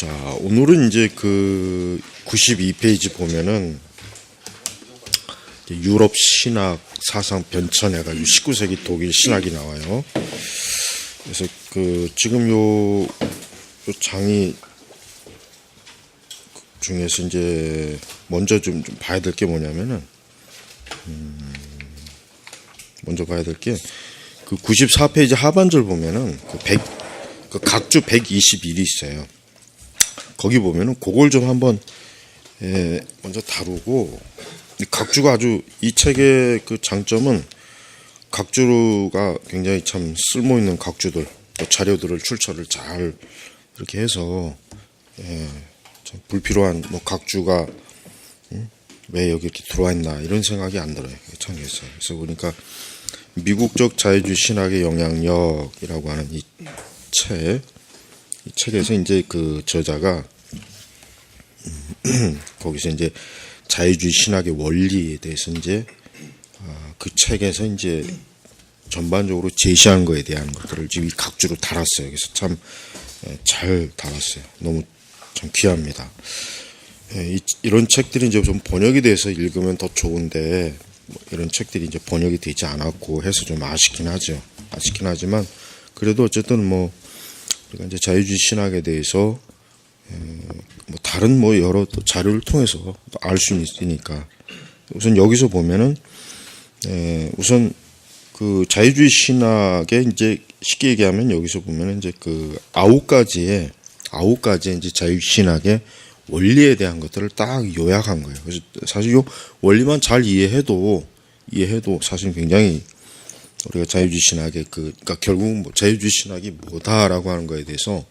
자, 오늘은 이제 그 92페이지 보면은 유럽 신학 사상 변천해가 19세기 독일 신학이 나와요. 그래서 그 지금 요 장이 중에서 이제 먼저 좀 봐야 될 게 뭐냐면은 먼저 봐야 될 게 그 94페이지 하반절 보면은 그 각주 121이 있어요. 거기 보면은 그걸 좀 한번 먼저 다루고, 각주가 아주 이 책의 그 장점은 각주가 굉장히 참 쓸모 있는 각주들 또 자료들을 출처를 잘 이렇게 해서 참 불필요한 뭐 각주가 왜 여기 이렇게 들어와 있나 이런 생각이 안 들어요. 참 있어요. 그래서 보니까 미국적 자유주의 신학의 영향력이라고 하는 이 책에서 이제 그 저자가 거기서 이제 자유주의 신학의 원리에 대해서 이제 그 책에서 이제 전반적으로 제시한 거에 대한 것들을 지금 이 각주로 달았어요. 그래서 참 잘 달았어요. 너무 참 귀합니다. 이런 책들이 이제 좀 번역이 돼서 읽으면 더 좋은데 이런 책들이 이제 번역이 되지 않았고 해서 좀 아쉽긴 하죠. 아쉽긴 하지만 그래도 어쨌든 뭐 우리가 이제 자유주의 신학에 대해서 뭐 다른 뭐 여러 또 자료를 통해서 알 수 있으니까 우선 여기서 보면은 우선 그 자유주의 신학의 이제 쉽게 얘기하면 여기서 보면은 이제 그 아홉 가지의 이제 자유주의 신학의 원리에 대한 것들을 딱 요약한 거예요. 그래서 사실 요 원리만 잘 이해해도 사실 굉장히 우리가 자유주의 신학의 그러니까 결국 뭐 자유주의 신학이 뭐다라고 하는 거에 대해서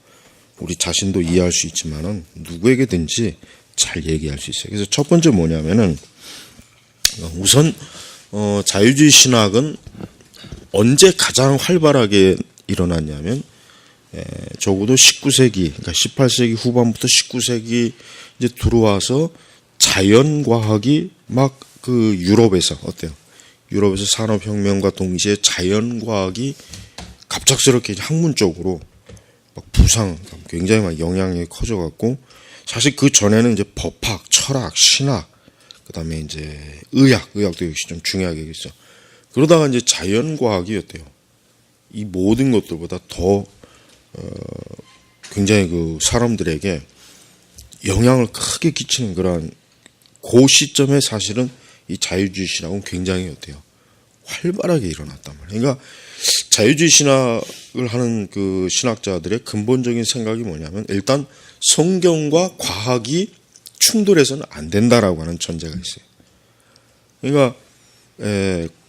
우리 자신도 이해할 수 있지만은 누구에게든지 잘 얘기할 수 있어요. 그래서 첫 번째 뭐냐면은 우선 자유주의 신학은 언제 가장 활발하게 일어났냐면 적어도 19세기, 그러니까 18세기 후반부터 19세기 이제 들어와서 자연과학이 막 그 유럽에서 어때요? 유럽에서 산업혁명과 동시에 자연과학이 갑작스럽게 학문 쪽으로 막 부상, 굉장히 막 영향력이 커져갖고 사실 그 전에는 이제 법학, 철학, 신학, 그 다음에 이제 의학도 역시 좀 중요하겠죠. 그러다가 이제 자연과학이 어때요? 이 모든 것들보다 더 굉장히 그 사람들에게 영향을 크게 끼치는 그런 그 시점에 사실은 이 자유주의 신학은 굉장히 어때요? 활발하게 일어났단 말이에요. 그러니까 자유주의 신학을 하는 그 신학자들의 근본적인 생각이 뭐냐면 일단 성경과 과학이 충돌해서는 안 된다라고 하는 전제가 있어요. 그러니까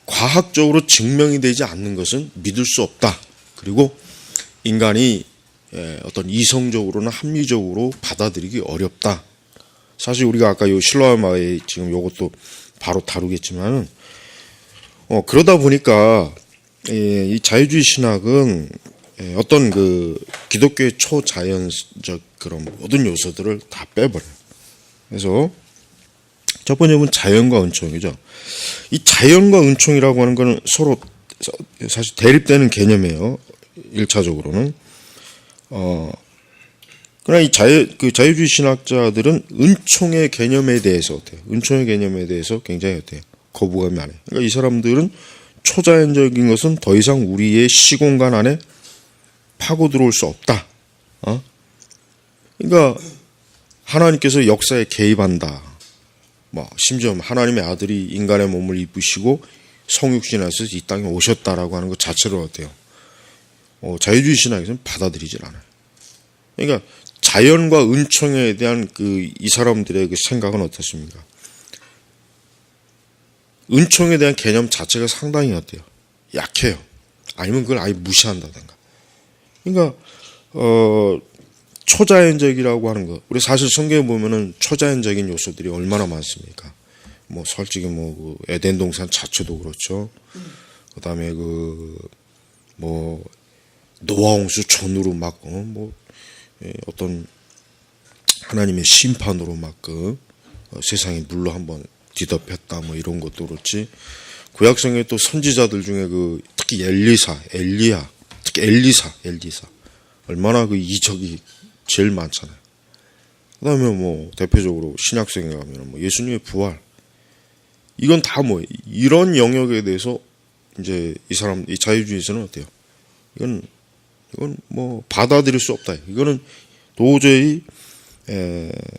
과학적으로 증명이 되지 않는 것은 믿을 수 없다. 그리고 인간이 어떤 이성적으로나 합리적으로 받아들이기 어렵다. 사실 우리가 아까 요 실로아마의 지금 요것도 바로 다루겠지만은 그러다 보니까 이 자유주의 신학은 어떤 그 기독교의 초자연적 그런 모든 요소들을 다 빼버려요. 그래서 첫 번째는 자연과 은총이죠. 이 자연과 은총이라고 하는 거는 서로 사실 대립되는 개념이에요. 1차적으로는. 그러나 이 자유주의 신학자들은 은총의 개념에 대해서 어때요? 은총의 개념에 대해서 굉장히 어때요? 거부감이 많아요. 그러니까 이 사람들은 초자연적인 것은 더 이상 우리의 시공간 안에 파고 들어올 수 없다. 그러니까 하나님께서 역사에 개입한다. 뭐 심지어 하나님의 아들이 인간의 몸을 입으시고 성육신하셔서 이 땅에 오셨다라고 하는 것 자체로 어때요? 자유주의 신학에서는 받아들이질 않아요. 그러니까 자연과 은총에 대한 이 사람들의 그 생각은 어떻습니까? 은총에 대한 개념 자체가 상당히 어때요? 약해요. 아니면 그걸 아예 무시한다든가. 그러니까 초자연적이라고 하는 거. 우리 사실 성경에 보면은 초자연적인 요소들이 얼마나 많습니까? 뭐 솔직히 뭐 그 에덴 동산 자체도 그렇죠. 그다음에 뭐 노아 홍수 전으로 막 어떤 하나님의 심판으로 막 세상이 물로 한번 뒤덮였다 뭐 이런 것도 그렇지. 구약성에 또 선지자들 중에 특히 엘리야, 특히 엘리사 얼마나 이적이 제일 많잖아요. 그다음에 뭐 대표적으로 신약성에 가면 뭐 예수님의 부활, 이건 다 뭐 이런 영역에 대해서 이제 이 자유주의에서는 어때요? 이건 뭐 받아들일 수 없다. 이거는 도저히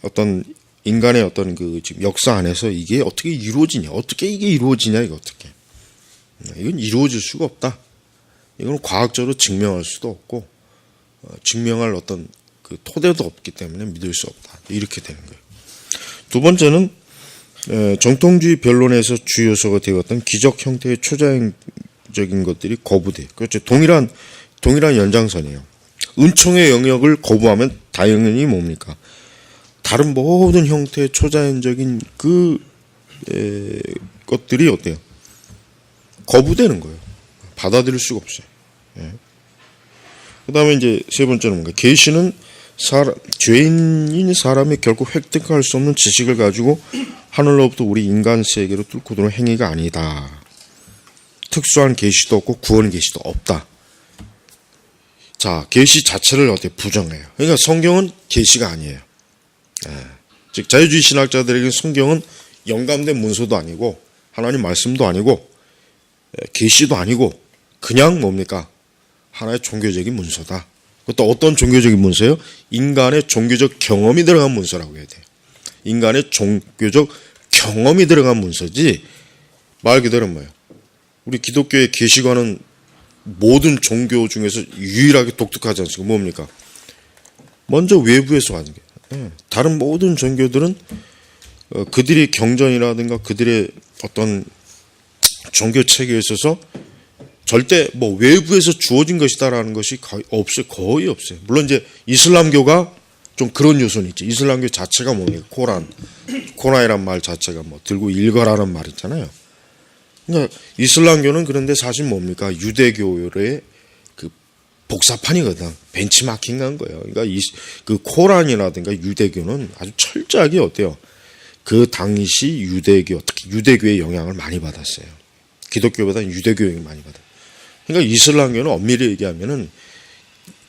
어떤 인간의 어떤 그 지금 역사 안에서 이게 어떻게 이루어지냐, 어떻게 이게 이루어지냐, 이거 어떻게? 이건 이루어질 수가 없다. 이건 과학적으로 증명할 수도 없고 증명할 어떤 그 토대도 없기 때문에 믿을 수 없다. 이렇게 되는 거예요. 두 번째는 정통주의 변론에서 주요 요소가 되었던 기적 형태의 초자연적인 것들이 거부돼. 그렇죠. 동일한 연장선이에요. 은총의 영역을 거부하면 당연히 뭡니까? 다른 모든 형태의 초자연적인 것들이 어때요? 거부되는 거예요. 받아들일 수가 없어요. 예. 그 다음에 이제 세 번째는 뭔가, 계시는 죄인인 사람이 결국 획득할 수 없는 지식을 가지고 하늘로부터 우리 인간 세계로 뚫고 들어오는 행위가 아니다. 특수한 계시도 없고 구원 계시도 없다. 자, 계시 자체를 어떻게 부정해요? 그러니까 성경은 계시가 아니에요. 예. 즉 자유주의 신학자들에게 성경은 영감된 문서도 아니고 하나님 말씀도 아니고 계시도 아니고 그냥 뭡니까? 하나의 종교적인 문서다. 그것도 어떤 종교적인 문서예요? 인간의 종교적 경험이 들어간 문서라고 해야 돼요. 인간의 종교적 경험이 들어간 문서지, 말 그대로 뭐예요? 우리 기독교의 계시관은 모든 종교 중에서 유일하게 독특하지 않습니까? 뭡니까? 먼저 외부에서 하는 게. 다른 모든 종교들은 그들의 경전이라든가 그들의 어떤 종교 체계에 있어서 절대 뭐 외부에서 주어진 것이다라는 것이 거의 없어요. 물론 이제 이슬람교가 좀 그런 요소는 있죠. 이슬람교 자체가 뭡니까? 코란이란 말 자체가 뭐 들고 읽어라는 말 있잖아요. 그러니까 이슬람교는 그런데 사실 뭡니까? 유대교의 그 복사판이거든. 벤치마킹한 거예요. 그러니까 그 코란이라든가 유대교는 아주 철저하게 어때요? 그 당시 유대교, 특히 유대교의 영향을 많이 받았어요. 기독교보다는 유대교 영향을 많이 받아요. 그러니까 이슬람교는 엄밀히 얘기하면은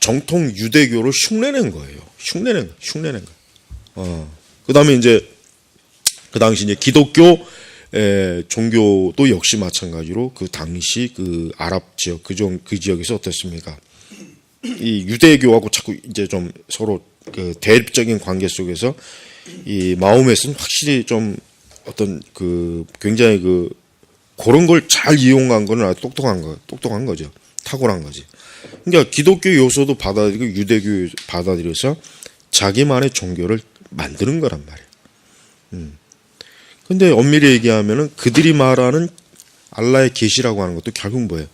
정통 유대교를 흉내낸 거예요. 흉내낸 거. 그 다음에 이제 그 당시 이제 기독교 종교도 역시 마찬가지로 그 당시 그 아랍 지역 그 지역에서 어땠습니까? 이 유대교하고 자꾸 이제 좀 서로 그 대립적인 관계 속에서 이 마호메트는 확실히 좀 어떤 그 굉장히 그런 걸 잘 이용한 거는 아주 똑똑한 거죠. 탁월한 거지. 그러니까 기독교 요소도 받아들이고 유대교 받아들여서 자기만의 종교를 만드는 거란 말이에요. 근데 엄밀히 얘기하면은 그들이 말하는 알라의 계시라고 하는 것도 결국 뭐예요?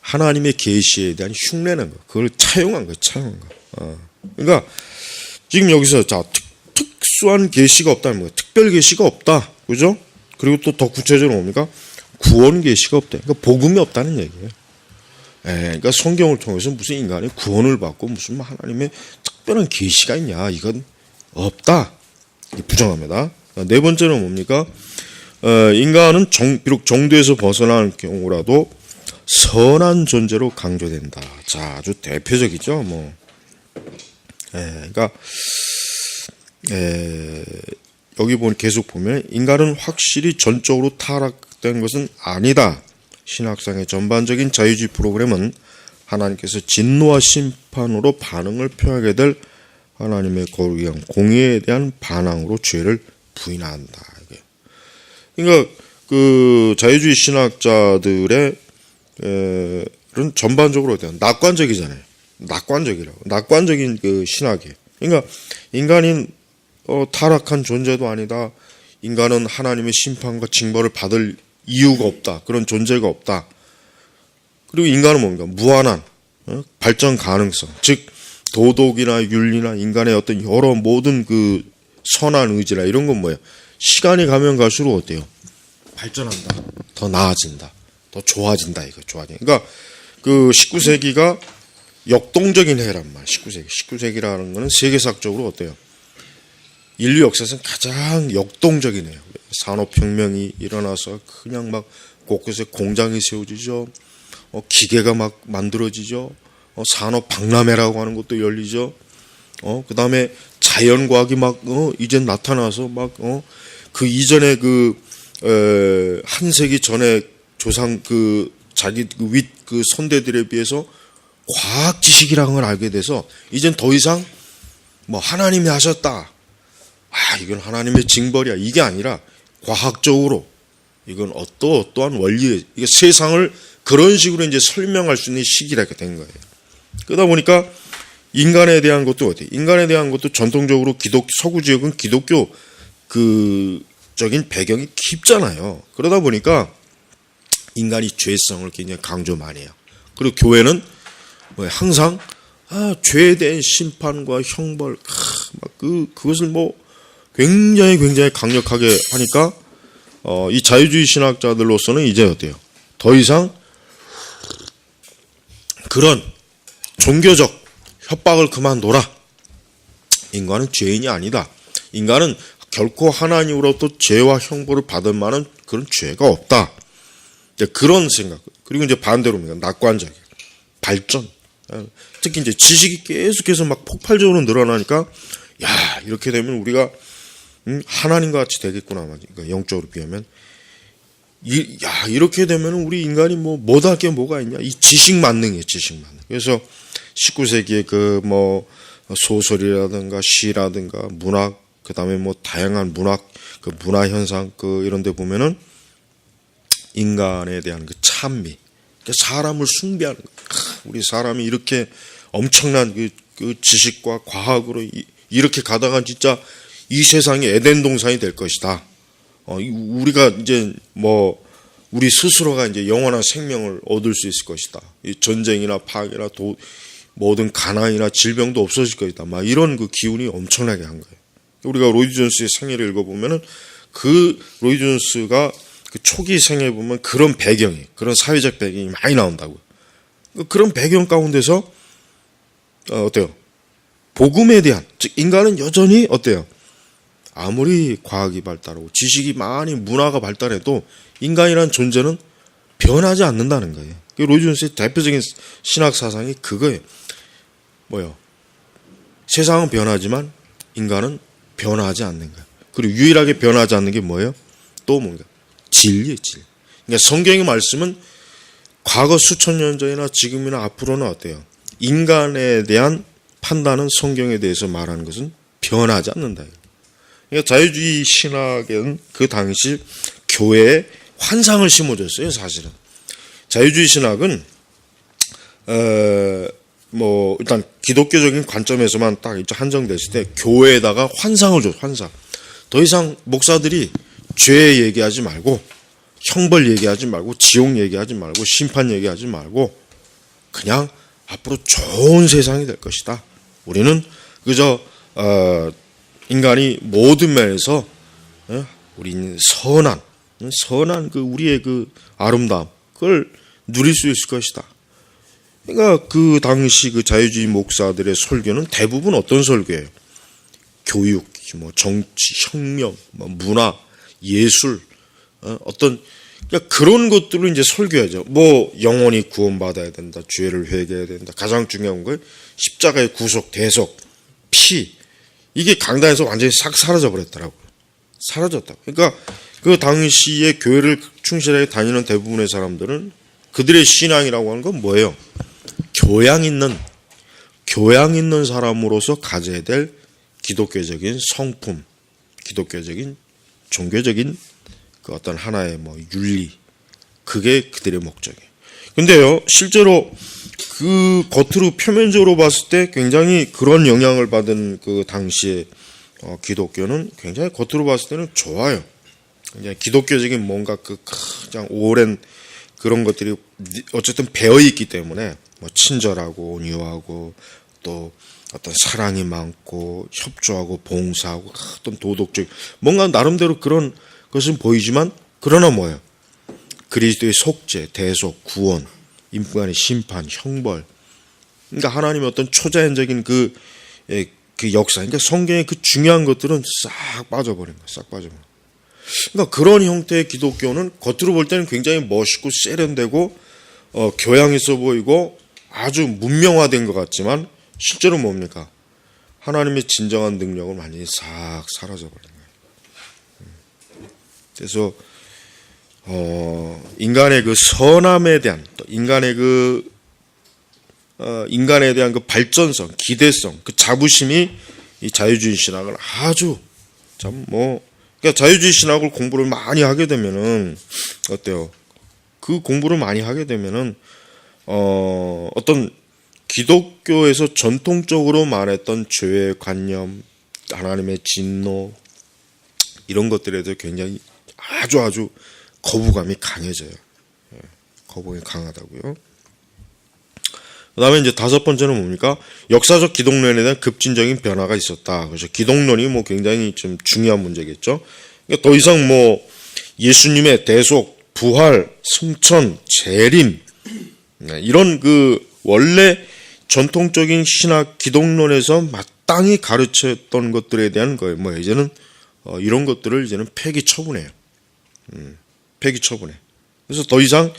하나님의 계시에 대한 흉내는 거. 그걸 차용한 거예요. 그러니까 지금 여기서 자 특수한 계시가 없다는 거예요. 특별 계시가 없다. 그죠? 그리고 또 더 구체적으로 뭡니까? 구원 계시가 없다. 그러니까 복음이 없다는 얘기예요. 그러니까 성경을 통해서 무슨 인간이 구원을 받고 무슨 하나님의 특별한 계시가 있냐? 이건 없다. 부정합니다. 네 번째는 뭡니까? 인간은 비록 정도에서 벗어나는 경우라도 선한 존재로 강조된다. 자, 아주 대표적이죠. 뭐, 그러니까 여기 계속 보면 인간은 확실히 전적으로 타락된 것은 아니다. 신학상의 전반적인 자유주의 프로그램은 하나님께서 진노와 심판으로 반응을 표하게 될 하나님의 거룩한 공의에 대한 반항으로 죄를 부인한다. 그러니까 그 자유주의 신학자들의 은 전반적으로 어때요? 낙관적이잖아요. 낙관적인 그 신학이에요. 그러니까 인간인 타락한 존재도 아니다. 인간은 하나님의 심판과 징벌을 받을 이유가 없다. 그런 존재가 없다. 그리고 인간은 뭔가 무한한 발전 가능성, 즉 도덕이나 윤리나 인간의 어떤 여러 모든 그 선한 의지나 이런 건 뭐예요? 시간이 가면 갈수록 어때요? 발전한다. 더 나아진다. 더 좋아진다. 이거 좋아진다. 그러니까 그 19세기가 역동적인 해란 말. 19세기라는 거는 세계사적으로 어때요? 인류 역사에서는 가장 역동적인 해요. 산업혁명이 일어나서 그냥 막 곳곳에 공장이 세워지죠. 기계가 막 만들어지죠. 산업 박람회라고 하는 것도 열리죠. 그 다음에 자연과학이 막 이제 나타나서 막 그 이전에 한 세기 전에 조상 자기 윗 선대들에 비해서 과학 지식이라는 걸 알게 돼서 이젠 더 이상 뭐 하나님이 하셨다, 이건 하나님의 징벌이야, 이게 아니라 과학적으로 이건 어떠한 원리, 이게 세상을 그런 식으로 이제 설명할 수 있는 시기가 된 거예요. 그러다 보니까 인간에 대한 것도 인간에 대한 것도 전통적으로 서구 지역은 기독교 적인 배경이 깊잖아요. 그러다 보니까 인간이 죄성을 굉장히 강조 많이 해요. 그리고 교회는 항상 죄에 대한 심판과 형벌, 그것을 굉장히 강력하게 하니까 이 자유주의 신학자들로서는 이제 어때요? 더 이상 그런 종교적 협박을 그만둬라. 인간은 죄인이 아니다. 인간은 결코 하나님으로부터 죄와 형벌을 받을 만한 그런 죄가 없다. 이제 그런 생각. 그리고 이제 반대로입니다. 낙관적인 발전. 특히 이제 지식이 계속해서 막 폭발적으로 늘어나니까 이렇게 되면 우리가 하나님과 같이 되겠구나. 그러니까 영적으로 비하면 이렇게 되면 우리 인간이 못할 게 뭐가 있냐? 이 지식 만능이에요, 지식 만능. 그래서 19세기에 소설이라든가 시라든가 문학, 그 다음에 다양한 문학, 문화 현상, 이런 데 보면은 인간에 대한 찬미, 사람을 숭배하는 거예요. 우리 사람이 이렇게 엄청난 지식과 과학으로 이렇게 가다가 진짜 이 세상이 에덴 동산이 될 것이다. 우리가 이제 우리 스스로가 이제 영원한 생명을 얻을 수 있을 것이다. 이 전쟁이나 파괴나 모든 가난이나 질병도 없어질 것이다. 이런 기운이 엄청나게 한 거예요. 우리가 로이드 존스의 생애를 읽어보면은 로이드 존스가 초기 생애 보면 그런 그런 사회적 배경이 많이 나온다고요. 그런 배경 가운데서 어때요? 복음에 대한, 즉 인간은 여전히 어때요? 아무리 과학이 발달하고 지식이 많이 문화가 발달해도 인간이라는 존재는 변하지 않는다는 거예요. 로이드 존스의 대표적인 신학 사상이 그거예요. 세상은 변하지만 인간은 변하지 않는 거예요. 그리고 유일하게 변하지 않는 게 뭐예요? 또 뭔가? 진리예요, 진리. 그러니까 성경의 말씀은 과거 수천 년 전이나 지금이나 앞으로는 어때요? 인간에 대한 판단은 성경에 대해서 말하는 것은 변하지 않는다. 그러니까 자유주의 신학은 그 당시 교회에 환상을 심어줬어요, 사실은. 자유주의 신학은 일단 기독교적인 관점에서만 딱 한정됐을 때 교회에다가 환상을 줘, 환상. 더 이상 목사들이 죄 얘기하지 말고 형벌 얘기하지 말고 지옥 얘기하지 말고 심판 얘기하지 말고 그냥 앞으로 좋은 세상이 될 것이다. 우리는 그저 인간이 모든 면에서 우리는 선한 우리의 아름다움 그걸 누릴 수 있을 것이다. 그러니까 그 당시 자유주의 목사들의 설교는 대부분 어떤 설교예요? 교육, 정치, 혁명, 문화, 예술, 그러니까 그런 것들을 이제 설교하죠. 영원히 구원받아야 된다, 죄를 회개해야 된다. 가장 중요한 건 십자가의 구속, 대속, 피. 이게 강단에서 완전히 싹 사라져 버렸더라고요. 사라졌다고. 그러니까 그 당시에 교회를 충실하게 다니는 대부분의 사람들은 그들의 신앙이라고 하는 건 뭐예요? 교양 있는 사람으로서 가져야 될 기독교적인 성품, 기독교적인 종교적인 어떤 하나의 윤리, 그게 그들의 목적이에요. 근데요, 실제로 겉으로 표면적으로 봤을 때 굉장히 그런 영향을 받은 당시의 기독교는 굉장히 겉으로 봤을 때는 좋아요. 굉장히 기독교적인 뭔가 가장 오랜 그런 것들이 어쨌든 배어 있기 때문에 친절하고 온유하고 또 어떤 사랑이 많고 협조하고 봉사하고 어떤 도덕적 뭔가 나름대로 그런 것은 보이지만 그러나 뭐예요? 그리스도의 속죄, 대속, 구원, 인간의 심판, 형벌. 그러니까 하나님의 어떤 초자연적인 그 역사. 그러니까 성경의 중요한 것들은 싹 빠져버린 거예요. 싹 빠져버린 거예요. 그러니까 그런 형태의 기독교는 겉으로 볼 때는 굉장히 멋있고 세련되고 교양 있어 보이고 아주 문명화된 것 같지만 실제로 뭡니까? 하나님의 진정한 능력은 완전히 싹 사라져버린 거예요. 그래서 인간의 그 선함에 대한 인간에 대한 그 발전성, 기대성, 그 자부심이 이 자유주의 신학을 아주 그러니까 자유주의 신학을 공부를 많이 하게 되면은 어때요? 그 공부를 많이 하게 되면은 어떤 기독교에서 전통적으로 말했던 죄의 관념, 하나님의 진노 이런 것들에 대해 굉장히 아주 거부감이 강해져요. 거부감이 강하다고요. 그 다음에 이제 다섯 번째는 뭡니까? 역사적 기독론에 대한 급진적인 변화가 있었다. 그래서 기독론이 굉장히 좀 중요한 문제겠죠. 그러니까 더 이상 예수님의 대속, 부활, 승천, 재림 이런 그 원래 전통적인 신학 기독론에서 마땅히 가르쳤던 것들에 대한 거예요. 이제는 이런 것들을 이제는 폐기 처분해요. 폐기 처분해. 그래서 더 이상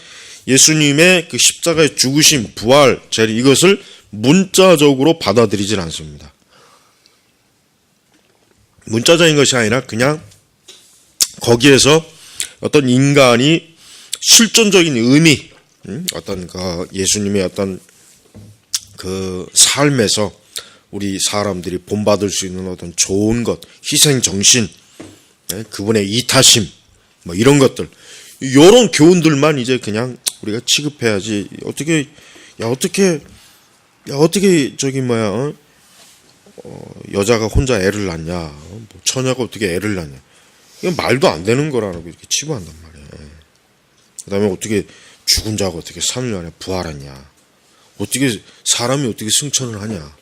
예수님의 그 십자가의 죽으심, 부활, 재림 이것을 문자적으로 받아들이질 않습니다. 문자적인 것이 아니라 그냥 거기에서 어떤 인간이 실존적인 의미, 어떤 그 예수님의 어떤 그 삶에서 우리 사람들이 본받을 수 있는 어떤 좋은 것, 희생 정신, 그분의 이타심, 이런 것들, 이런 교훈들만 이제 그냥 우리가 취급해야지. 어떻게 여자가 혼자 애를 낳냐, 처녀가 어떻게 애를 낳냐, 이건 말도 안 되는 거라고 이렇게 치부한단 말이에요. 그다음에 어떻게 죽은 자가 어떻게 3일 만에 부활하냐, 사람이 어떻게 승천을 하냐.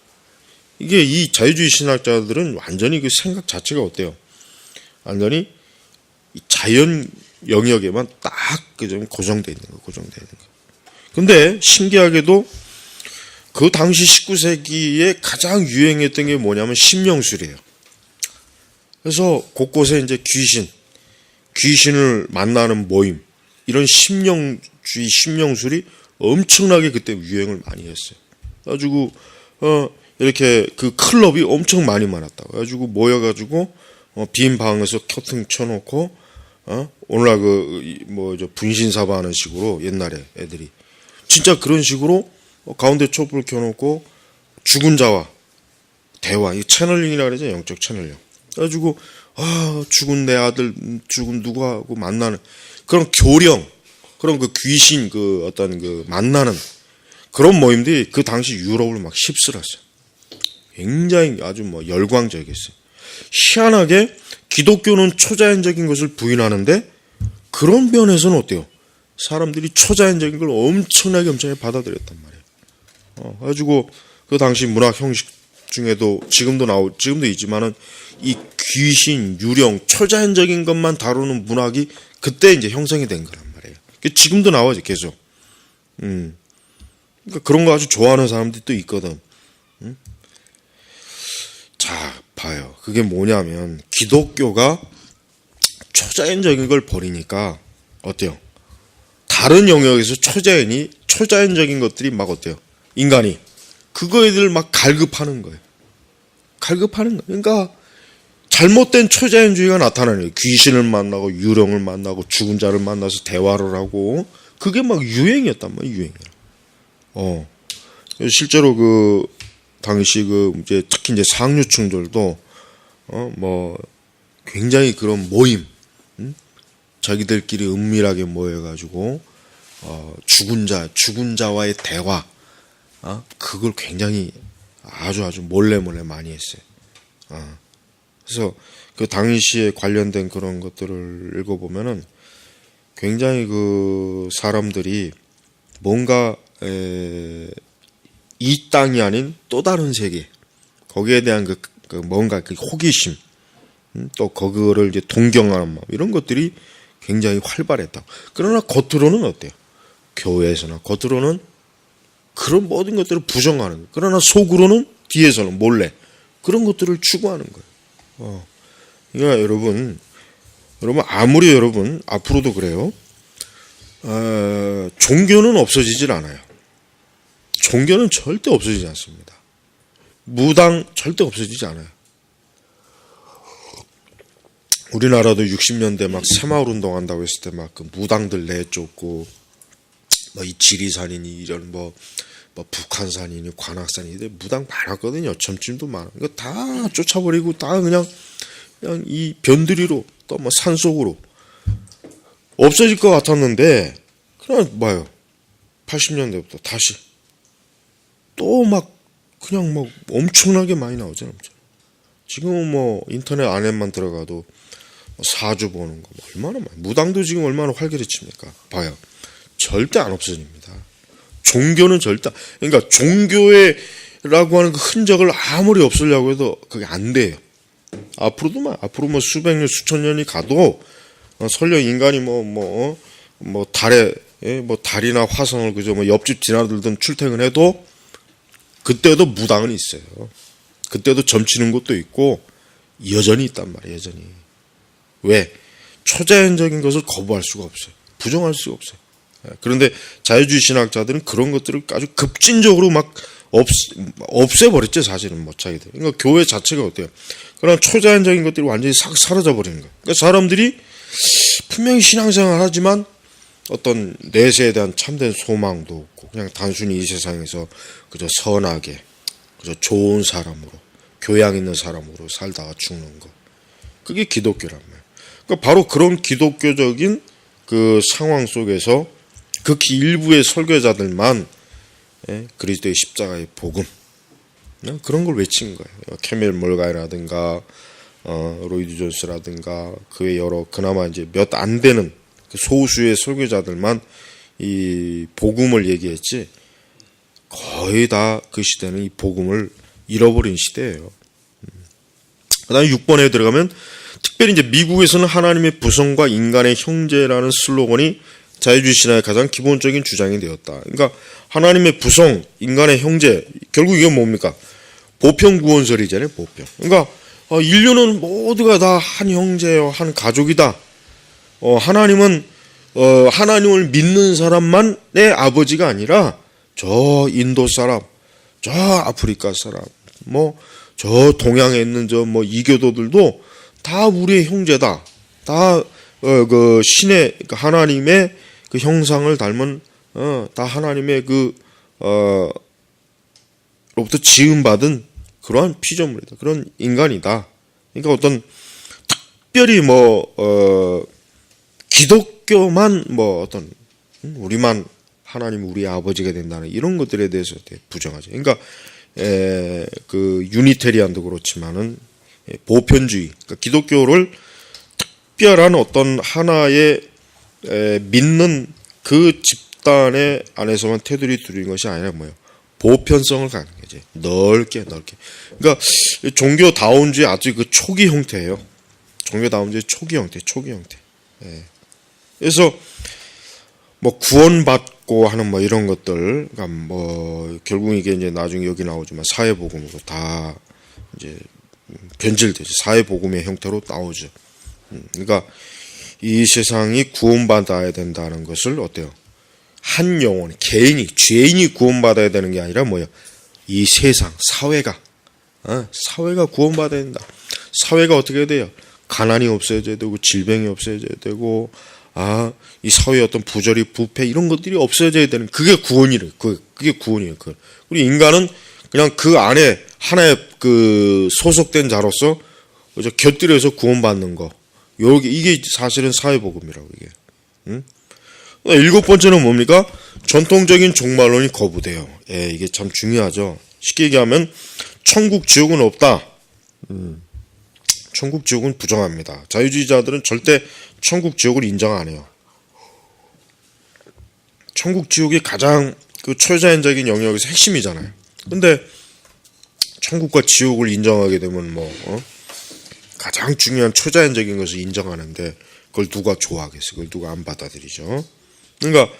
이게 이 자유주의 신학자들은 완전히 그 생각 자체가 어때요? 완전히 자연 영역에만 딱 좀 고정되어 있는 거. 근데 신기하게도 그 당시 19세기에 가장 유행했던 게 뭐냐면 심령술이에요. 그래서 곳곳에 이제 귀신을 만나는 모임, 이런 심령술이 엄청나게 그때 유행을 많이 했어요. 그래가지고 이렇게 그 클럽이 엄청 많이 많았다고. 그래가지고 모여가지고 빈 방에서 커튼 쳐놓고 오늘날 분신사바 하는 식으로 옛날에 애들이 진짜 그런 식으로 가운데 촛불 켜놓고 죽은 자와 대화, 이 채널링이라 그러죠. 영적 채널링. 그래가지고 죽은 내 아들, 죽은 누구하고 만나는 그런 교령, 그런 그 귀신 어떤 만나는 그런 모임들이 그 당시 유럽을 막 휩쓸었어요. 굉장히 아주 열광적이었어요. 희한하게 기독교는 초자연적인 것을 부인하는데 그런 면에서는 어때요? 사람들이 초자연적인 걸 엄청나게 받아들였단 말이에요. 그래가지고 그 당시 문학 형식 중에도 지금도 있지만은 이 귀신, 유령, 초자연적인 것만 다루는 문학이 그때 이제 형성이 된 거란 말이에요. 지금도 나와요, 계속. 그러니까 그런 거 아주 좋아하는 사람들이 또 있거든. 자, 봐요. 그게 뭐냐면 기독교가 초자연적인 걸 버리니까 어때요? 다른 영역에서 초자연적인 것들이 막 어때요? 인간이 그거에들 막 갈급하는 거예요. 그러니까 잘못된 초자연주의가 나타나는 거예요. 귀신을 만나고 유령을 만나고 죽은 자를 만나서 대화를 하고 그게 막 유행이었단 말이에요. 유행이라. 실제로 그 당시 이제 특히 이제 상류층들도 굉장히 그런 모임, 자기들끼리 은밀하게 모여가지고 죽은 자와의 대화, 그걸 굉장히 아주 몰래 많이 했어요. 그래서 그 당시에 관련된 그런 것들을 읽어보면은 굉장히 그 사람들이 뭔가 이 땅이 아닌 또 다른 세계, 거기에 대한 뭔가 그 호기심, 또 그거를 이제 동경하는 마음, 이런 것들이 굉장히 활발했다. 그러나 겉으로는 어때요? 교회에서나 겉으로는 그런 모든 것들을 부정하는 거예요. 그러나 속으로는 뒤에서는 몰래 그런 것들을 추구하는 거예요. 그러니까 여러분 아무리 여러분 앞으로도 그래요. 종교는 없어지질 않아요. 종교는 절대 없어지지 않습니다. 무당 절대 없어지지 않아요. 우리나라도 60년대 막 새마을 운동한다고 했을 때 막 그 무당들 내쫓고 뭐 이 지리산이니 이런 뭐 북한산이니 관악산이니 무당 많았거든요. 점집도 많아. 이거 다 쫓아버리고 다 그냥 이 변두리로 또 뭐 산속으로 없어질 것 같았는데 그냥 봐요. 80년대부터 다시 또 막 그냥 뭐 엄청나게 많이 나오잖아요. 지금은 뭐 인터넷 안에만 들어가도 사주 보는 거 얼마나 많이. 무당도 지금 얼마나 활기를 칩니까? 봐요. 절대 안 없어집니다. 종교는 절대, 그러니까 종교라고 하는 그 흔적을 아무리 없애려고 해도 그게 안 돼요. 앞으로 뭐 수백 년, 수천 년이 가도 설령 인간이 뭐 달에, 뭐 달이나 화성을 그저 뭐 옆집 지나들던 출퇴근해도 그때도 무당은 있어요. 그때도 점치는 곳도 있고 여전히 있단 말이에요. 여전히. 왜? 초자연적인 것을 거부할 수가 없어요. 부정할 수가 없어요. 그런데 자유주의 신학자들은 그런 것들을 아주 급진적으로 막 없애버렸죠. 사실은 뭐 자기들. 그러니까 교회 자체가 어때요? 그런 초자연적인 것들이 완전히 싹 사라져버리는 거예요. 그러니까 사람들이 분명히 신앙생활을 하지만 어떤 내세에 대한 참된 소망도 없고 그냥 단순히 이 세상에서 그저 선하게 그저 좋은 사람으로 교양 있는 사람으로 살다가 죽는 거. 그게 기독교란 말이에요. 그러니까 바로 그런 기독교적인 그 상황 속에서 극히 일부의 설교자들만 그리스도의 십자가의 복음 그런 걸 외친 거예요. 캐밀 몰가이라든가 로이드 존스라든가 그의 여러 그나마 이제 몇 안 되는 소수의 설교자들만 이 복음을 얘기했지 거의 다 그 시대는 이 복음을 잃어버린 시대예요. 그다음에 6번에 들어가면 특별히 이제 미국에서는 하나님의 부성과 인간의 형제라는 슬로건이 자유주의 신화의 가장 기본적인 주장이 되었다. 그러니까 하나님의 부성, 인간의 형제, 결국 이게 뭡니까? 보편 구원설이잖아요. 보편. 그러니까 인류는 모두가 다 한 형제요, 한 가족이다. 하나님은 하나님을 믿는 사람만의 아버지가 아니라 저 인도 사람, 저 아프리카 사람, 뭐 저 동양에 있는 저 뭐 이교도들도 다 우리의 형제다. 다 그 신의 하나님의 그 형상을 닮은 다 하나님의 로부터 지음받은 그러한 피조물이다. 그런 인간이다. 그러니까 어떤 특별히 기독교만 어떤 우리만 하나님 우리 아버지가 된다는 이런 것들에 대해서 부정하죠. 그러니까 그 유니테리안도 그렇지만은 보편주의, 그러니까 기독교를 특별한 어떤 하나의 믿는 그 집단의 안에서만 테두리 두는 것이 아니라 뭐예요? 보편성을 갖는 거지. 넓게. 그러니까 종교다운주의 아주 그 초기 형태예요. 종교다운주의 초기 형태. 그래서 뭐 구원받고 하는 뭐 이런 것들, 그러니까 뭐 결국 이게 이제 나중에 여기 나오지만 사회복음으로 다 이제 변질되죠. 사회복음의 형태로 나오죠. 그러니까 이 세상이 구원받아야 된다는 것을 어때요? 한 영혼, 죄인이 구원받아야 되는 게 아니라 뭐예요? 이 세상, 사회가 구원받아야 된다. 사회가 어떻게 돼요? 가난이 없어져야 되고, 질병이 없어져야 되고, 이 사회의 어떤 부조리, 부패, 이런 것들이 없어져야 되는, 그게 구원이래요. 그게 구원이에요. 우리 인간은 그냥 그 안에 하나의 그 소속된 자로서 곁들여서 구원받는 거. 이게 사실은 사회복음이라고, 이게. 응? 7번째는 뭡니까? 전통적인 종말론이 거부돼요. 이게 참 중요하죠. 쉽게 얘기하면, 천국, 지옥은 없다. 천국, 지옥은 부정합니다. 자유주의자들은 절대 천국, 지옥을 인정 안 해요. 천국, 지옥이 가장 그 초자연적인 영역에서 핵심이잖아요. 근데, 천국과 지옥을 인정하게 되면 가장 중요한 초자연적인 것을 인정하는데, 그걸 누가 좋아하겠어요? 그걸 누가 안 받아들이죠? 그러니까,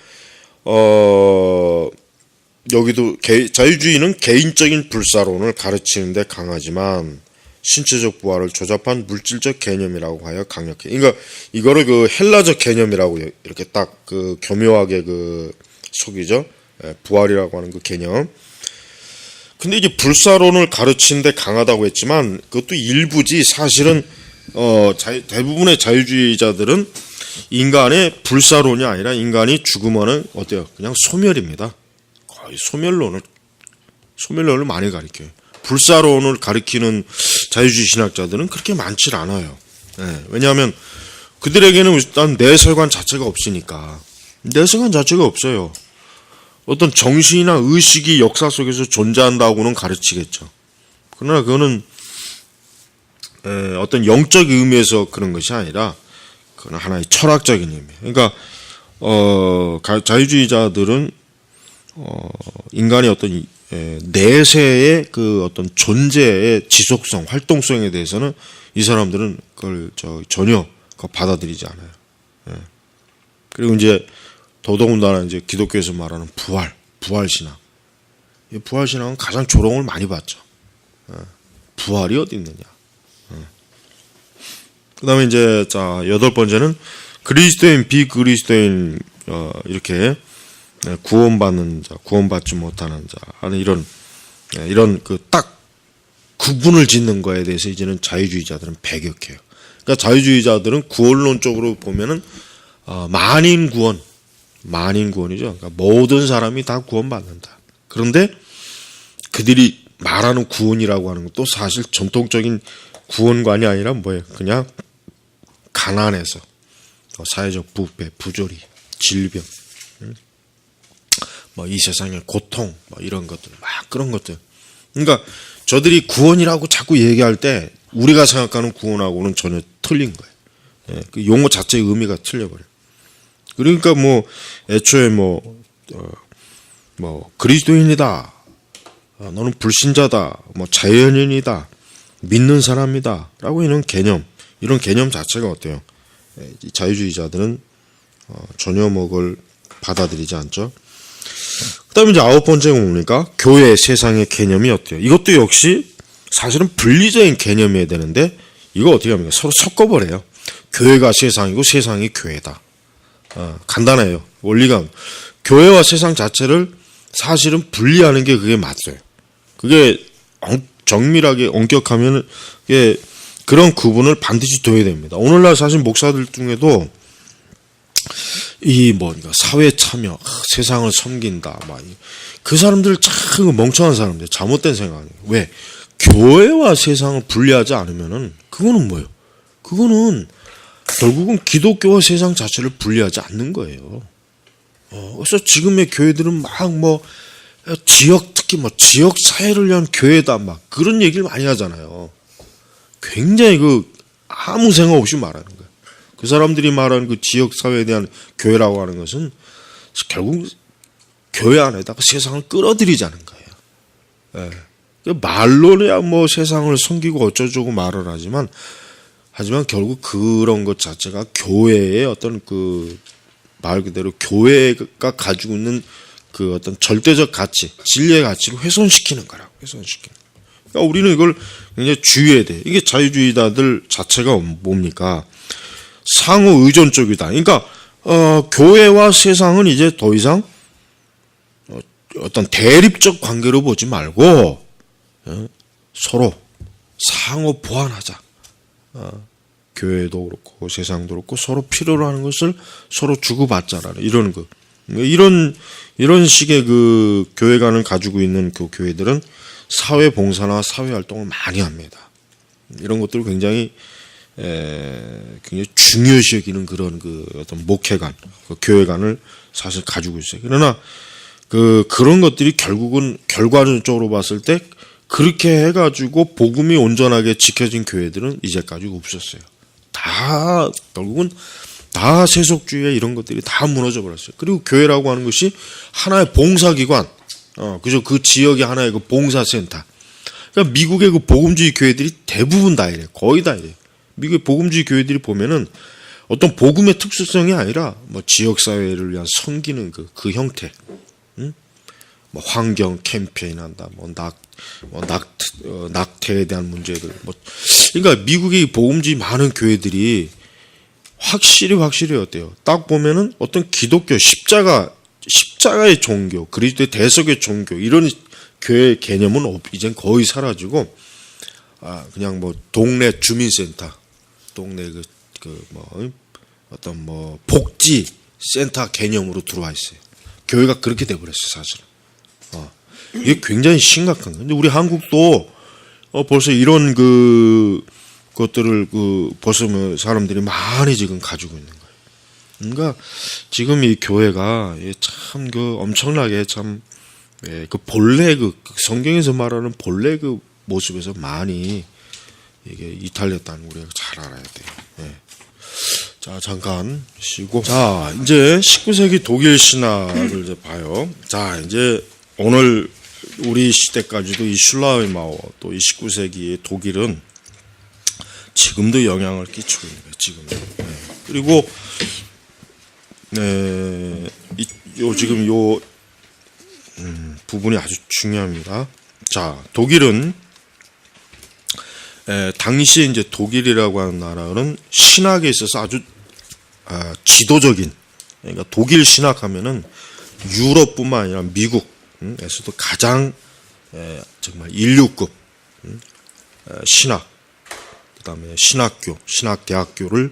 여기도 자유주의는 개인적인 불사론을 가르치는데 강하지만 신체적 부활을 조잡한 물질적 개념이라고 하여 강력해. 그러니까 이거를 그 헬라적 개념이라고 이렇게 딱 그 교묘하게 그 속이죠. 부활이라고 하는 그 개념. 근데 이제 불사론을 가르치는데 강하다고 했지만 그것도 일부지. 사실은 대부분의 자유주의자들은 인간의 불사론이 아니라 인간이 죽으면은 어때요? 그냥 소멸입니다. 거의 소멸론을 많이 가르쳐요. 불사론을 가리키는 자유주의 신학자들은 그렇게 많지 않아요. 네, 왜냐하면 그들에게는 일단 내세관 자체가 없으니까. 내세관 자체가 없어요. 어떤 정신이나 의식이 역사 속에서 존재한다고는 가르치겠죠. 그러나 그거는 어떤 영적 의미에서 그런 것이 아니라 그건 하나의 철학적인 의미. 그러니까 자유주의자들은 인간의 어떤 내세의 그 어떤 존재의 지속성, 활동성에 대해서는 이 사람들은 그걸 전혀 받아들이지 않아요. 그리고 이제 더더군다나 이제 기독교에서 말하는 부활 신앙. 이 부활 신앙은 가장 조롱을 많이 받죠. 부활이 어디 있느냐. 그다음에 이제 여덟 번째는 그리스도인 비그리스도인 이렇게 구원받는 자, 구원받지 못하는 자 하는 이런 그 딱 구분을 짓는 거에 대해서 이제는 자유주의자들은 배격해요. 그러니까 자유주의자들은 구원론적으로 보면은 만인 구원이죠. 그러니까 모든 사람이 다 구원받는다. 그런데 그들이 말하는 구원이라고 하는 것도 사실 전통적인 구원관이 아니라 뭐예요? 그냥 가난해서 사회적 부패, 부조리, 질병, 뭐 이 세상의 고통, 뭐 이런 것들, 막 그런 것들. 그러니까 저들이 구원이라고 자꾸 얘기할 때 우리가 생각하는 구원하고는 전혀 틀린 거예요. 그 용어 자체의 의미가 틀려버려요. 그러니까 뭐 애초에 뭐 그리스도인이다, 너는 불신자다, 뭐 자연인이다, 믿는 사람이다라고 이런 개념 자체가 어때요? 자유주의자들은 전혀 그걸 받아들이지 않죠. 그다음에 이제 아홉 번째가 뭡니까? 교회 세상의 개념이 어때요? 이것도 역시 사실은 분리적인 개념이어야 되는데 이거 어떻게 합니까? 서로 섞어버려요. 교회가 세상이고 세상이 교회다. 간단해요. 원리가 교회와 세상 자체를 사실은 분리하는 게 그게 맞아요. 그게 정밀하게 엄격하면 그런 구분을 반드시 둬야 됩니다. 오늘날 사실 목사들 중에도 사회 참여, 세상을 섬긴다, 그 사람들 참 멍청한 사람들, 잘못된 생각이에요. 왜? 교회와 세상을 분리하지 않으면은 그거는 뭐예요? 그거는 결국은 기독교와 세상 자체를 분리하지 않는 거예요. 그래서 지금의 교회들은 특히 지역 사회를 위한 교회다, 그런 얘기를 많이 하잖아요. 굉장히 아무 생각 없이 말하는 거예요. 그 사람들이 말하는 그 지역 사회에 대한 교회라고 하는 것은 결국 교회 안에다가 세상을 끌어들이자는 거예요. 말로야 세상을 섬기고 어쩌고 말을 하지만 결국 그런 것 자체가 교회의 어떤 말 그대로 교회가 가지고 있는 그 어떤 절대적 가치, 진리의 가치를 훼손시키는 거라고. 그러니까 우리는 이걸 굉장히 주의해야 돼. 이게 자유주의자들 자체가 뭡니까? 상호 의존적이다. 그러니까 교회와 세상은 이제 더 이상 어떤 대립적 관계로 보지 말고 서로 상호 보완하자. 교회도 그렇고 세상도 그렇고 서로 필요로 하는 것을 서로 주고받자라는 이런 거. 이런 식의 그 교회관을 가지고 있는 그 교회들은 사회 봉사나 사회 활동을 많이 합니다. 이런 것들을 굉장히 중요시 여기는 그런 어떤 목회관, 교회관을 사실 가지고 있어요. 그러나 그런 것들이 결국은 결과적으로 봤을 때 그렇게 해가지고 복음이 온전하게 지켜진 교회들은 이제까지 없었어요. 결국은 다 세속주의에 이런 것들이 다 무너져 버렸어요. 그리고 교회라고 하는 것이 하나의 봉사기관, 그죠? 그 지역의 하나의 그 봉사센터. 그러니까 미국의 그 복음주의 교회들이 대부분 다 이래요. 거의 다 이래요. 미국의 복음주의 교회들이 보면은 어떤 복음의 특수성이 아니라 지역사회를 위한 섬기는 그 형태. 환경 캠페인 한다, 낙태에 대한 문제들. 그러니까 미국의 복음주의 많은 교회들이 확실히 어때요? 딱 보면은 어떤 기독교 십자가의 종교, 그리스도의 대속의 종교 이런 교회 개념은 이젠 거의 사라지고 그냥 뭐 동네 주민센터, 동네 어떤 뭐 복지 센터 개념으로 들어와 있어요. 교회가 그렇게 돼버렸어요, 사실은. 이게 굉장히 심각한 거예요. 근데 우리 한국도 벌써 이런 것들을 벌써 뭐 사람들이 많이 지금 가지고 있는 거예요. 그러니까 지금 이 교회가 참 엄청나게 참 본래 성경에서 말하는 본래 모습에서 많이 이게 이탈했다는 우리가 잘 알아야 돼요. 예. 자, 잠깐 쉬고. 자, 이제 19세기 독일 신학을 이제 봐요. 자, 이제 오늘 우리 시대까지도 이 슐라우마우 또 이 19세기의 독일은 지금도 영향을 끼치고 있는 거예요. 지금도. 네. 그리고 지금 요 부분이 아주 중요합니다. 자, 독일은 당시 이제 독일이라고 하는 나라는 신학에 있어서 아주 지도적인, 그러니까 독일 신학하면은 유럽뿐만 아니라 미국에서도 가장 정말 인류급 신학, 그다음에 신학대학교를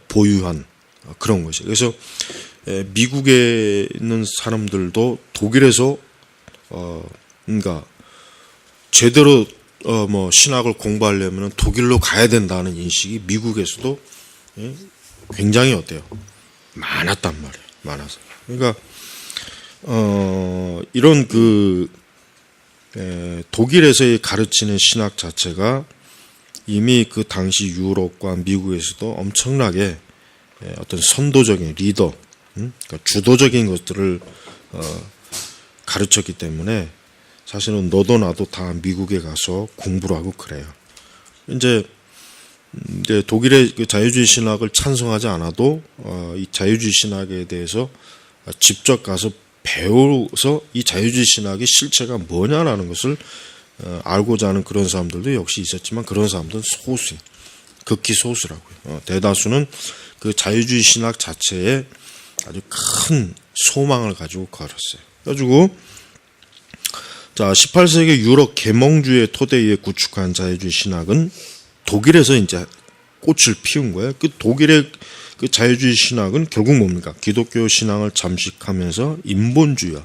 보유한 그런 것이에요. 그래서 미국에 있는 사람들도 독일에서 그러니까 제대로 뭐 신학을 공부하려면 독일로 가야 된다는 인식이 미국에서도 굉장히 어때요? 많았단 말이에요. 많아서. 그러니까 이런 독일에서 가르치는 신학 자체가 이미 그 당시 유럽과 미국에서도 엄청나게 어떤 선도적인 리더, 그러니까 주도적인 것들을 가르쳤기 때문에 사실은 너도 나도 다 미국에 가서 공부를 하고 그래요. 이제 독일의 그 자유주의 신학을 찬성하지 않아도 이 자유주의 신학에 대해서 직접 가서 배워서 이 자유주의 신학의 실체가 뭐냐라는 것을 알고자 하는 그런 사람들도 역시 있었지만 그런 사람들은 소수예요. 극히 소수라고요. 대다수는 그 자유주의 신학 자체에 아주 큰 소망을 가지고 걸었어요. 그래가지고 자, 18세기 유럽 계몽주의 토대 위에 구축한 자유주의 신학은 독일에서 이제 꽃을 피운 거예요. 그 독일의 그 자유주의 신학은 결국 뭡니까? 기독교 신앙을 잠식하면서 인본주의와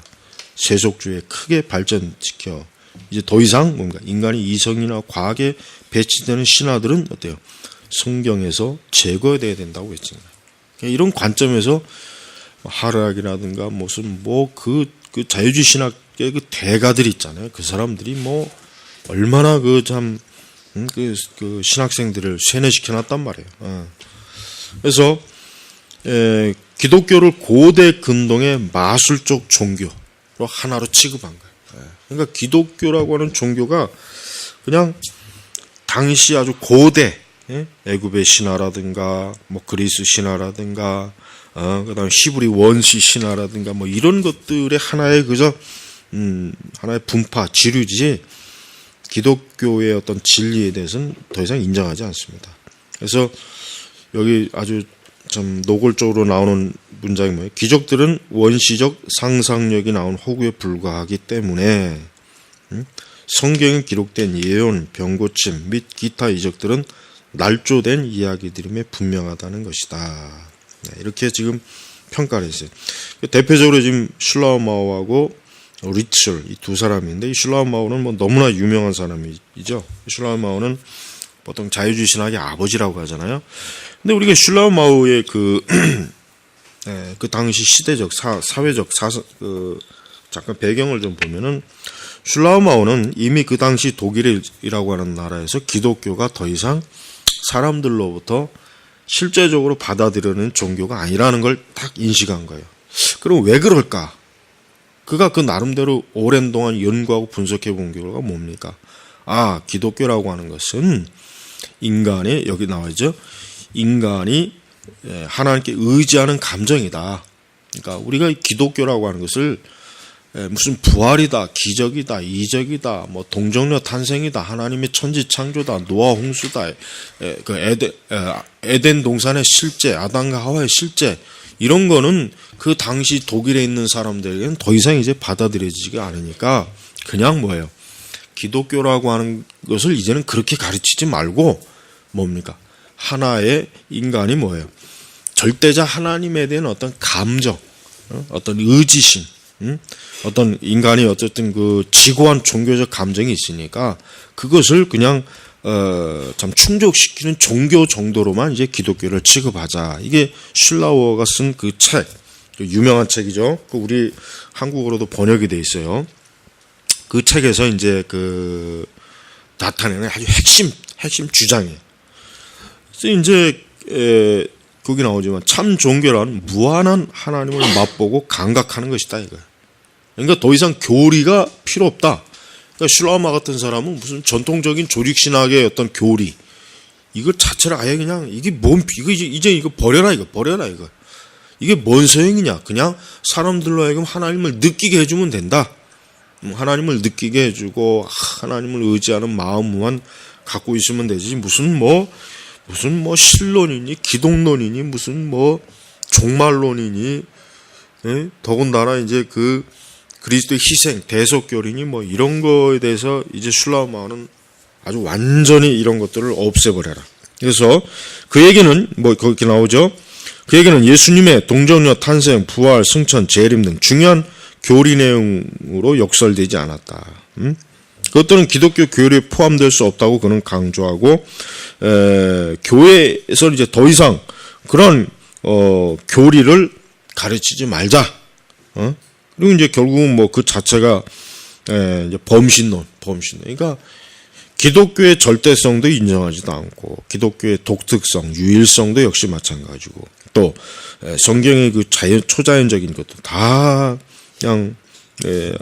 세속주의에 크게 발전시켜 이제 더 이상 뭔가 인간이 이성이나 과학에 배치되는 신화들은 어때요? 성경에서 제거돼야 된다고 했잖아요. 이런 관점에서 하락이라든가 무슨 그 자유주의 신학의 그 대가들 있잖아요. 그 사람들이 뭐 얼마나 그 신학생들을 세뇌시켜놨단 말이에요. 그래서 기독교를 고대 근동의 마술적 종교로 하나로 취급한 거예요. 그러니까 기독교라고 하는 종교가 그냥 당시 아주 고대 애굽의 신화라든가 뭐 그리스 신화라든가 그다음 히브리 원시 신화라든가 뭐 이런 것들의 하나의 하나의 분파 지류지 기독교의 어떤 진리에 대해서는 더 이상 인정하지 않습니다. 그래서 여기 아주 좀 노골적으로 나오는 문장이 뭐예요? 기적들은 원시적 상상력이 나온 허구에 불과하기 때문에 성경에 기록된 예언, 병고침 및 기타 이적들은 날조된 이야기들임에 분명하다는 것이다. 이렇게 지금 평가를 했어요. 대표적으로 지금 슐라우마우하고 리첼 이 두 사람인데 이 슐라우마우는 뭐 너무나 유명한 사람이죠. 슐라우마우는 보통 자유주의 신학의 아버지라고 하잖아요. 근데 우리가 슐라우마우의 그 당시 시대적 사회적 잠깐 배경을 좀 보면은 슐라우마우는 이미 그 당시 독일이라고 하는 나라에서 기독교가 더 이상 사람들로부터 실제적으로 받아들이는 종교가 아니라는 걸 딱 인식한 거예요. 그럼 왜 그럴까? 그가 그 나름대로 오랜 동안 연구하고 분석해 본 결과가 뭡니까? 기독교라고 하는 것은 인간이 여기 나와있죠. 인간이 하나님께 의지하는 감정이다. 그러니까 우리가 기독교라고 하는 것을 무슨 부활이다, 기적이다, 이적이다, 뭐 동정녀 탄생이다, 하나님의 천지 창조다, 노아 홍수다, 에덴 동산의 실제, 아담과 하와의 실제 이런 거는 그 당시 독일에 있는 사람들에게는 더 이상 이제 받아들여지지가 않으니까 그냥 뭐예요? 기독교라고 하는 것을 이제는 그렇게 가르치지 말고 뭡니까? 하나의 인간이 뭐예요? 절대자 하나님에 대한 어떤 감정, 어떤 의지심, 어떤 인간이 어쨌든 그 지고한 종교적 감정이 있으니까 그것을 그냥 참 충족시키는 종교 정도로만 이제 기독교를 취급하자. 이게 슐라워가 쓴 그 책, 유명한 책이죠. 그 우리 한국어로도 번역이 돼 있어요. 그 책에서 이제 그 나타내는 아주 핵심 주장이에요. 그래서 이제 거기 나오지만 참 종교란 무한한 하나님을 맛보고 감각하는 것이다 이거예요. 그러니까 더 이상 교리가 필요 없다. 그러니까 슐라마 같은 사람은 무슨 전통적인 조직신학의 어떤 교리 이거 자체를 아예 그냥 이게 이거 이제 이거 버려라 이거. 이게 뭔 소용이냐? 그냥 사람들로 하여금 하나님을 느끼게 해주면 된다. 하나님을 느끼게 해주고 하나님을 의지하는 마음만 갖고 있으면 되지. 무슨 뭐 신론이니 기독론이니 무슨 뭐 종말론이니 더군다나 이제 그 그리스도의 희생 대속교리니 뭐 이런 거에 대해서 이제 슐라우마는 아주 완전히 이런 것들을 없애버려라. 그래서 그 얘기는 뭐 거기 나오죠. 그 얘기는 예수님의 동정녀 탄생, 부활, 승천, 재림 등 중요한 교리 내용으로 역설되지 않았다. 그것들은 기독교 교리에 포함될 수 없다고 그는 강조하고 교회에서 이제 더 이상 그런 교리를 가르치지 말자. 그리고 이제 결국은 뭐 그 자체가 이제 범신론. 그러니까 기독교의 절대성도 인정하지도 않고 기독교의 독특성, 유일성도 역시 마찬가지고 또 성경의 그 초자연적인 것도 다 그냥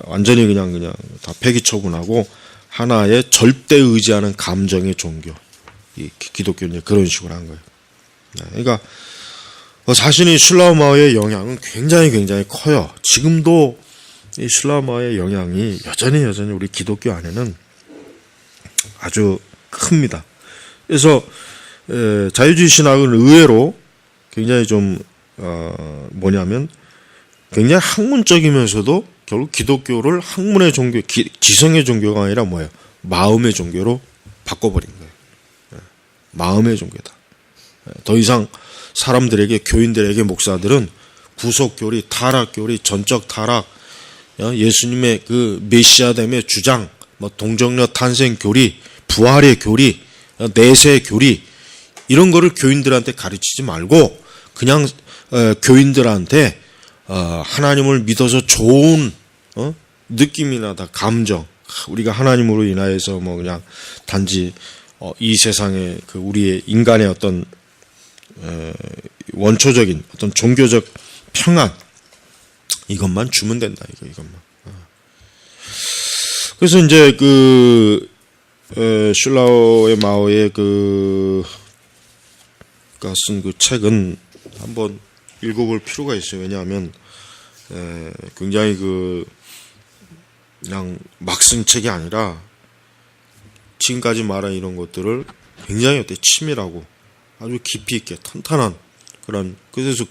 완전히 그냥 다 폐기 처분하고 하나의 절대 의지하는 감정의 종교. 이 기독교는 그런 식으로 한 거예요. 그러니까 자신이 슐라우마의 영향은 굉장히 커요. 지금도 이 슐라우마의 영향이 여전히 우리 기독교 안에는 아주 큽니다. 그래서 자유주의 신학은 의외로 굉장히 좀 뭐냐면 굉장히 학문적이면서도 결국 기독교를 학문의 종교, 지성의 종교가 아니라 뭐예요? 마음의 종교로 바꿔버린 거예요. 마음의 종교다. 더 이상 사람들에게, 교인들에게, 목사들은 구속교리, 타락교리, 전적 타락, 예수님의 그 메시아됨의 주장, 뭐 동정녀 탄생 교리, 부활의 교리, 내세 교리 이런 거를 교인들한테 가르치지 말고 그냥 교인들한테 하나님을 믿어서 좋은 느낌이나 다 감정, 우리가 하나님으로 인하여서 뭐 그냥 단지 이 세상에 그 우리의 인간의 어떤 원초적인 어떤 종교적 평안 이것만 주면 된다 이것만. 그래서 이제 그 슐라우의 마오의 그가 쓴 그 책은 한번 읽어볼 필요가 있어요. 왜냐하면 굉장히 그냥 막 쓴 책이 아니라 지금까지 말한 이런 것들을 굉장히 어때 치밀하고 아주 깊이 있게 탄탄한 그런 그래서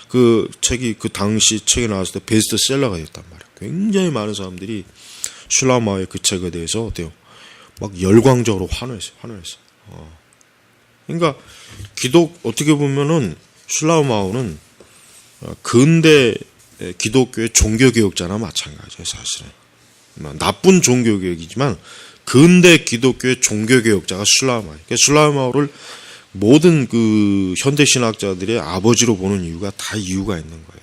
그 책이 그 당시 책이 나왔을 때 베스트셀러가 됐단 말이에요. 굉장히 많은 사람들이 슐라우마의 그 책에 대해서 어때요? 막 열광적으로 환호했어요. 그러니까 어떻게 보면은 슐라우마오는 근대 기독교의 종교개혁자나 마찬가지예요. 사실은 나쁜 종교개혁이지만 근대 기독교의 종교개혁자가 슐라우마예요. 그러니까 슐라우마오를 모든 그 현대 신학자들의 아버지로 보는 이유가 다 이유가 있는 거예요.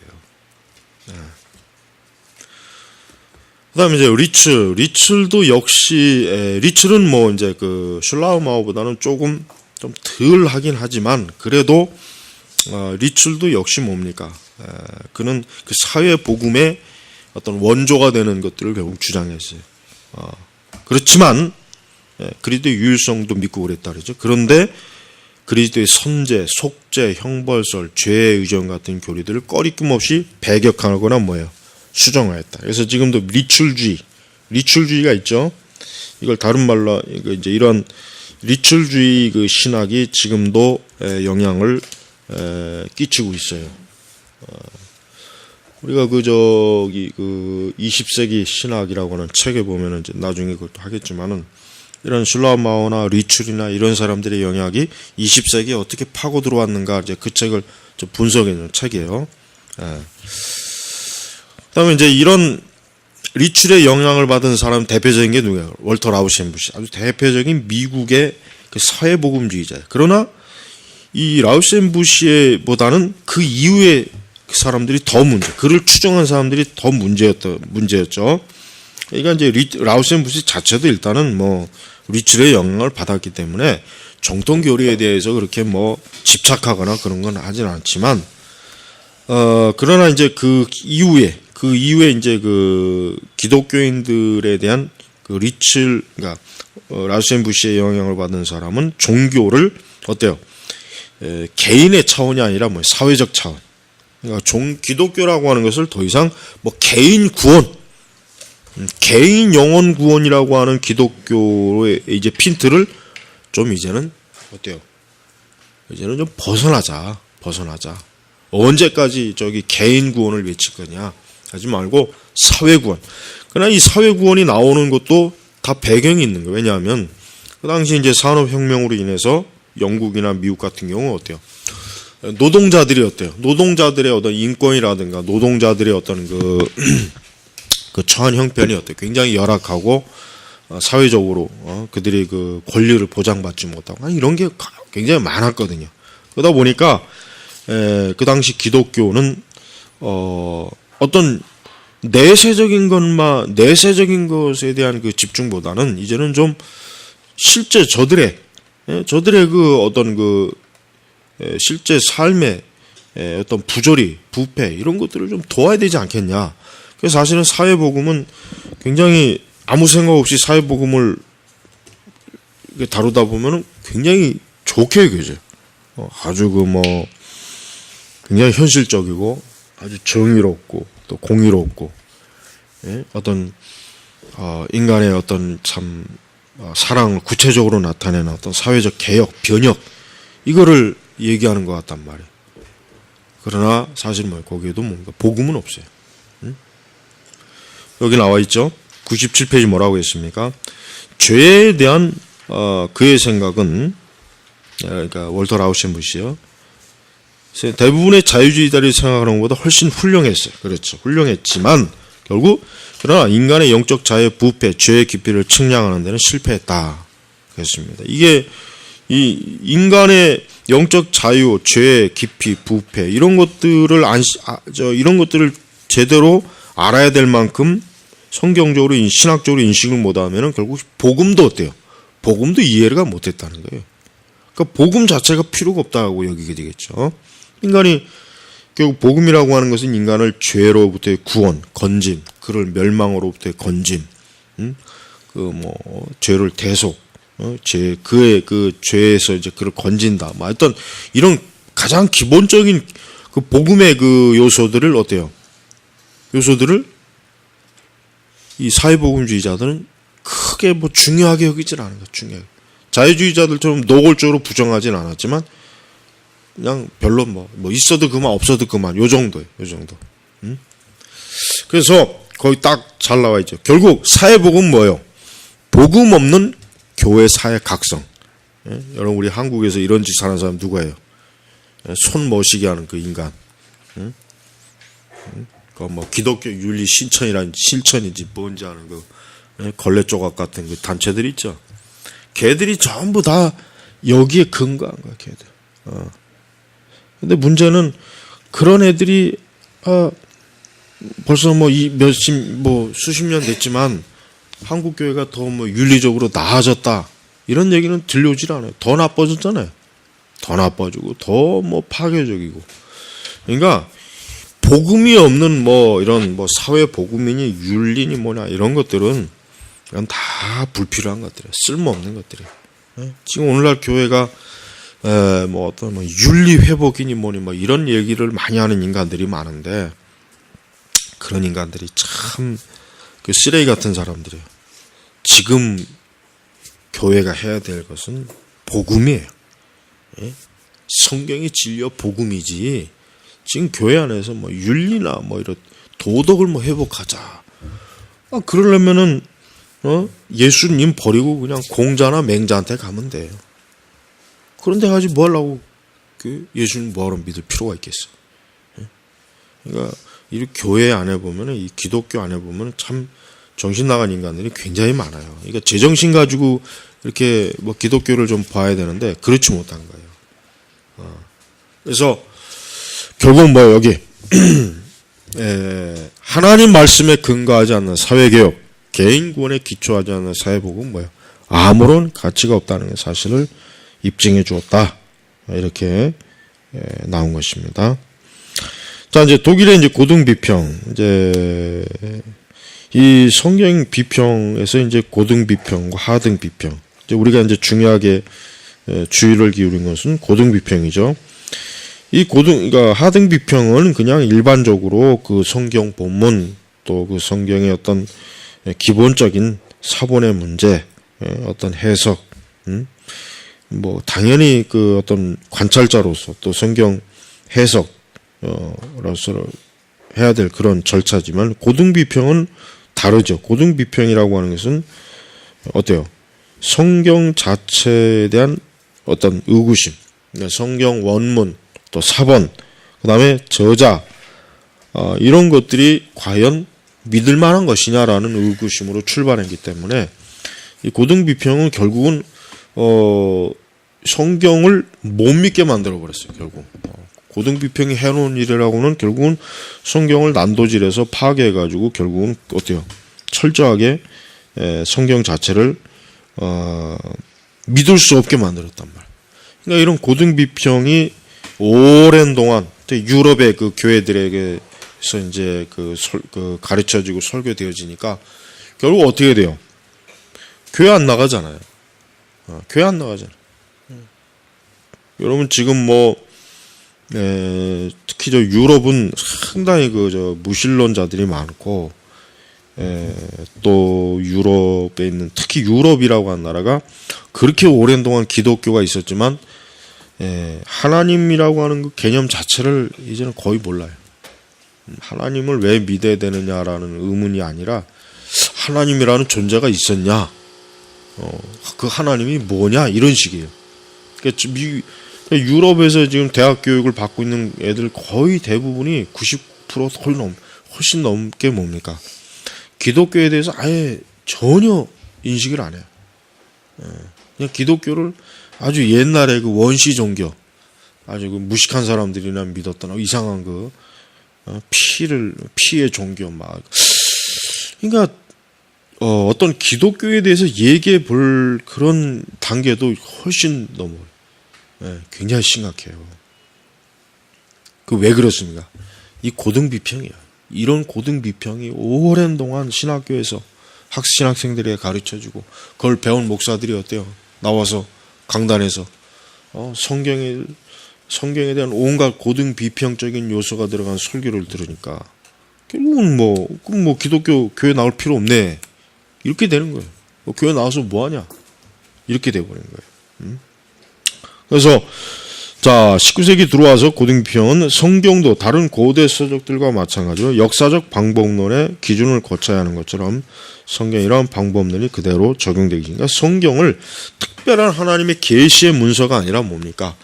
그다음에 이제 리첼도 역시 리첼은 뭐 이제 그 슐라우마오보다는 조금 좀 덜 하긴 하지만 그래도 리첼도 역시 뭡니까? 그는 그 사회 복음의 어떤 원조가 되는 것들을 결국 주장했어요. 그렇지만 그리스도의 유일성도 믿고 그랬다 그러죠. 그런데 그리스도의 선제, 속죄, 형벌설, 죄의 의정 같은 교리들을 꺼리낌 없이 배격하거나 뭐예요? 수정하였다. 그래서 지금도 리출주의가 있죠. 이걸 다른 말로 이제 이런 리출주의 그 신학이 지금도 영향을 끼치고 있어요. 우리가 그 20세기 신학이라고 하는 책에 보면은 이제 나중에 그것도 하겠지만은 이런 슐라우마우나 리출이나 이런 사람들의 영향이 20세기에 어떻게 파고 들어왔는가 이제 그 책을 좀 분석해주는 책이에요. 예. 그다음에 이제 이런 리출의 영향을 받은 사람 대표적인 게 누구예요? 월터 라우센부시. 아주 대표적인 미국의 그 사회복음주의자예요. 그러나 이 라우센부시보다는 그 이후에 그 사람들이 더 그를 추종한 사람들이 더 문제였죠. 그러니까 이제 라우센부시 자체도 일단은 뭐 리출의 영향을 받았기 때문에 정통 교리에 대해서 그렇게 뭐 집착하거나 그런 건 하진 않지만, 그러나 이제 그 이후에 이제 그 기독교인들에 대한 그 리출, 그러니까 라우센부시의 영향을 받은 사람은 종교를 어때요? 개인의 차원이 아니라 뭐 사회적 차원. 그러니까 기독교라고 하는 것을 더 이상 뭐 개인 구원, 개인 영혼 구원이라고 하는 기독교의 이제 핀트를 좀 이제는 어때요? 이제는 좀 벗어나자. 언제까지 개인 구원을 외칠 거냐? 하지 말고 사회 구원. 그러나 이 사회 구원이 나오는 것도 다 배경이 있는 거예요. 왜냐하면 그 당시 이제 산업혁명으로 인해서 영국이나 미국 같은 경우는 어때요? 노동자들이 어때요? 노동자들의 어떤 인권이라든가 노동자들의 어떤 그 처한 형편이 어때요? 굉장히 열악하고 사회적으로 그들이 그 권리를 보장받지 못하고 이런 게 굉장히 많았거든요. 그러다 보니까 그 당시 기독교는 어떤 내세적인 것에 대한 그 집중보다는 이제는 좀 실제 저들의 그 어떤 그 실제 삶의 어떤 부조리, 부패 이런 것들을 좀 도와야 되지 않겠냐. 그래서 사실은 사회복음은 굉장히 아무 생각 없이 사회복음을 다루다 보면은 굉장히 좋게 여겨져요. 아주 굉장히 현실적이고 아주 정의롭고 또 공의롭고, 어떤 인간의 어떤 참 사랑을 구체적으로 나타내는 어떤 사회적 개혁, 변혁 이거를 얘기하는 것 같단 말이에요. 그러나 사실 거기에도 뭔가 복음은 없어요. 여기 나와 있죠. 97페이지 뭐라고 했습니까? 죄에 대한 그의 생각은, 그러니까 월터 라우센부시요. 대부분의 자유주의자들이 생각하는 것보다 훨씬 훌륭했어요. 그렇죠. 훌륭했지만 결국 그러나 인간의 영적 자유의 부패, 죄의 깊이를 측량하는 데는 실패했다. 그랬습니다. 이게 이 인간의 영적 자유, 죄의 깊이, 부패 이런 것들을 이런 것들을 제대로 알아야 될 만큼 성경적으로 신학적으로 인식을 못하면은 결국 복음도 어때요? 복음도 이해가 못했다는 거예요. 그러니까 복음 자체가 필요가 없다고 여기게 되겠죠. 인간이 결국 복음이라고 하는 것은 인간을 죄로부터의 구원, 건짐, 그를 멸망으로부터의 건짐, 죄를 대속, 그의 그 죄에서 이제 그를 건진다. 어떤 이런 가장 기본적인 그 복음의 그 요소들을 어때요? 요소들을 이 사회복음주의자들은 크게 중요하게 여기질 않은 거예요. 중요하게. 자유주의자들처럼 노골적으로 부정하진 않았지만 그냥 별로 있어도 그만 없어도 그만 요 정도예요. 요 정도. 그래서 거기 딱 잘 나와 있죠. 결국 사회복음 뭐예요? 복음 없는 교회 사회 각성. 여러분 우리 한국에서 이런 짓 하는 사람 누구예요? 손 머시게 하는 그 인간. 기독교 윤리 실천인지 뭔지 아는 그 걸레 조각 같은 그 단체들 있죠. 걔들이 전부 다 여기에 근거한 거야, 걔들. 근데 문제는 그런 애들이 벌써 수십 년 됐지만 한국 교회가 더 윤리적으로 나아졌다 이런 얘기는 들려오질 않아요. 더 나빠졌잖아요. 더 나빠지고 더 파괴적이고. 그러니까 복음이 없는 이런 사회 복음이니 윤리니 뭐냐 이런 것들은 이건 다 불필요한 것들이에요. 쓸모없는 것들이에요. 지금 오늘날 교회가 어떤 윤리 회복이니 뭐니 이런 얘기를 많이 하는 인간들이 많은데 그런 인간들이 참 그 쓰레기 같은 사람들이에요. 지금 교회가 해야 될 것은 복음이에요. 성경이 진리와 복음이지 지금 교회 안에서 뭐 윤리나 뭐 이런 도덕을 뭐 회복하자. 그러려면은 예수님 버리고 그냥 공자나 맹자한테 가면 돼요. 그런데 가지 뭐 하려고 예수님 뭐하러 믿을 필요가 있겠어. 그러니까 이 교회 안에 보면은 이 기독교 안에 보면은 참 정신 나간 인간들이 굉장히 많아요. 그러니까 제정신 가지고 이렇게 뭐 기독교를 좀 봐야 되는데 그렇지 못한 거예요. 그래서 결국 뭐 여기 하나님 말씀에 근거하지 않는 사회개혁, 개인 구원에 기초하지 않는 사회복음은 뭐예요? 아무런 가치가 없다는 사실을 입증해 주었다. 이렇게 나온 것입니다. 자, 이제 독일의 이제 고등 비평, 이제 이 성경 비평에서 이제 고등 비평과 하등 비평. 이제 우리가 이제 중요하게 주의를 기울인 것은 고등 비평이죠. 이 그러니까 하등 비평은 그냥 일반적으로 그 성경 본문 또 그 성경의 어떤 기본적인 사본의 문제, 어떤 해석, 뭐 당연히 그 어떤 관찰자로서 또 성경 해석로서 해야 될 그런 절차지만 고등 비평은 다르죠. 고등 비평이라고 하는 것은 어때요? 성경 자체에 대한 어떤 의구심, 성경 원문, 또 사본, 그 다음에 저자, 이런 것들이 과연 믿을 만한 것이냐라는 의구심으로 출발했기 때문에 이 고등 비평은 결국은 성경을 못 믿게 만들어 버렸어요. 결국 고등 비평이 해놓은 일이라고는 결국은 성경을 난도질해서 파괴해가지고 결국은 어때요? 철저하게 성경 자체를 믿을 수 없게 만들었단 말이에요. 그러니까 이런 고등 비평이 오랜 동안 유럽의 그 교회들에게서 이제 그 가르쳐지고 설교되어지니까 결국 어떻게 돼요? 교회 안 나가잖아요. 교회 안 나가잖아요. 여러분 지금 뭐 특히 저 유럽은 상당히 저 무신론자들이 많고 또 유럽에 있는 특히 유럽이라고 하는 나라가 그렇게 오랜 동안 기독교가 있었지만 하나님이라고 하는 그 개념 자체를 이제는 거의 몰라요. 하나님을 왜 믿어야 되느냐라는 의문이 아니라 하나님이라는 존재가 있었냐, 그 하나님이 뭐냐 이런 식이에요. 그러니까 유럽에서 지금 대학 교육을 받고 있는 애들 거의 대부분이 90% 훨씬 넘게 뭡니까? 기독교에 대해서 아예 전혀 인식을 안 해요. 그냥 기독교를 아주 옛날에 그 원시 종교, 아주 그 무식한 사람들이나 믿었던 이상한 그 피의 종교 막. 그러니까 어떤 기독교에 대해서 얘기해 볼 그런 단계도 훨씬 넘어요. 굉장히 심각해요. 그 왜 그렇습니까? 이 고등 비평이야. 이런 고등 비평이 오랜 동안 신학교에서 신학생들에게 가르쳐주고 그걸 배운 목사들이 어때요? 나와서 강단에서 성경에 대한 온갖 고등 비평적인 요소가 들어간 설교를 들으니까 결국은 뭐 기독교 교회 나올 필요 없네 이렇게 되는 거예요. 교회 나와서 뭐 하냐 이렇게 돼버린 거예요. 그래서 자 19세기 들어와서 고등 비평은 성경도 다른 고대 서적들과 마찬가지로 역사적 방법론의 기준을 거쳐야 하는 것처럼 성경이란 방법론이 그대로 적용되기. 그러니까 성경을 특별한 하나님의 계시의 문서가 아니라 뭡니까?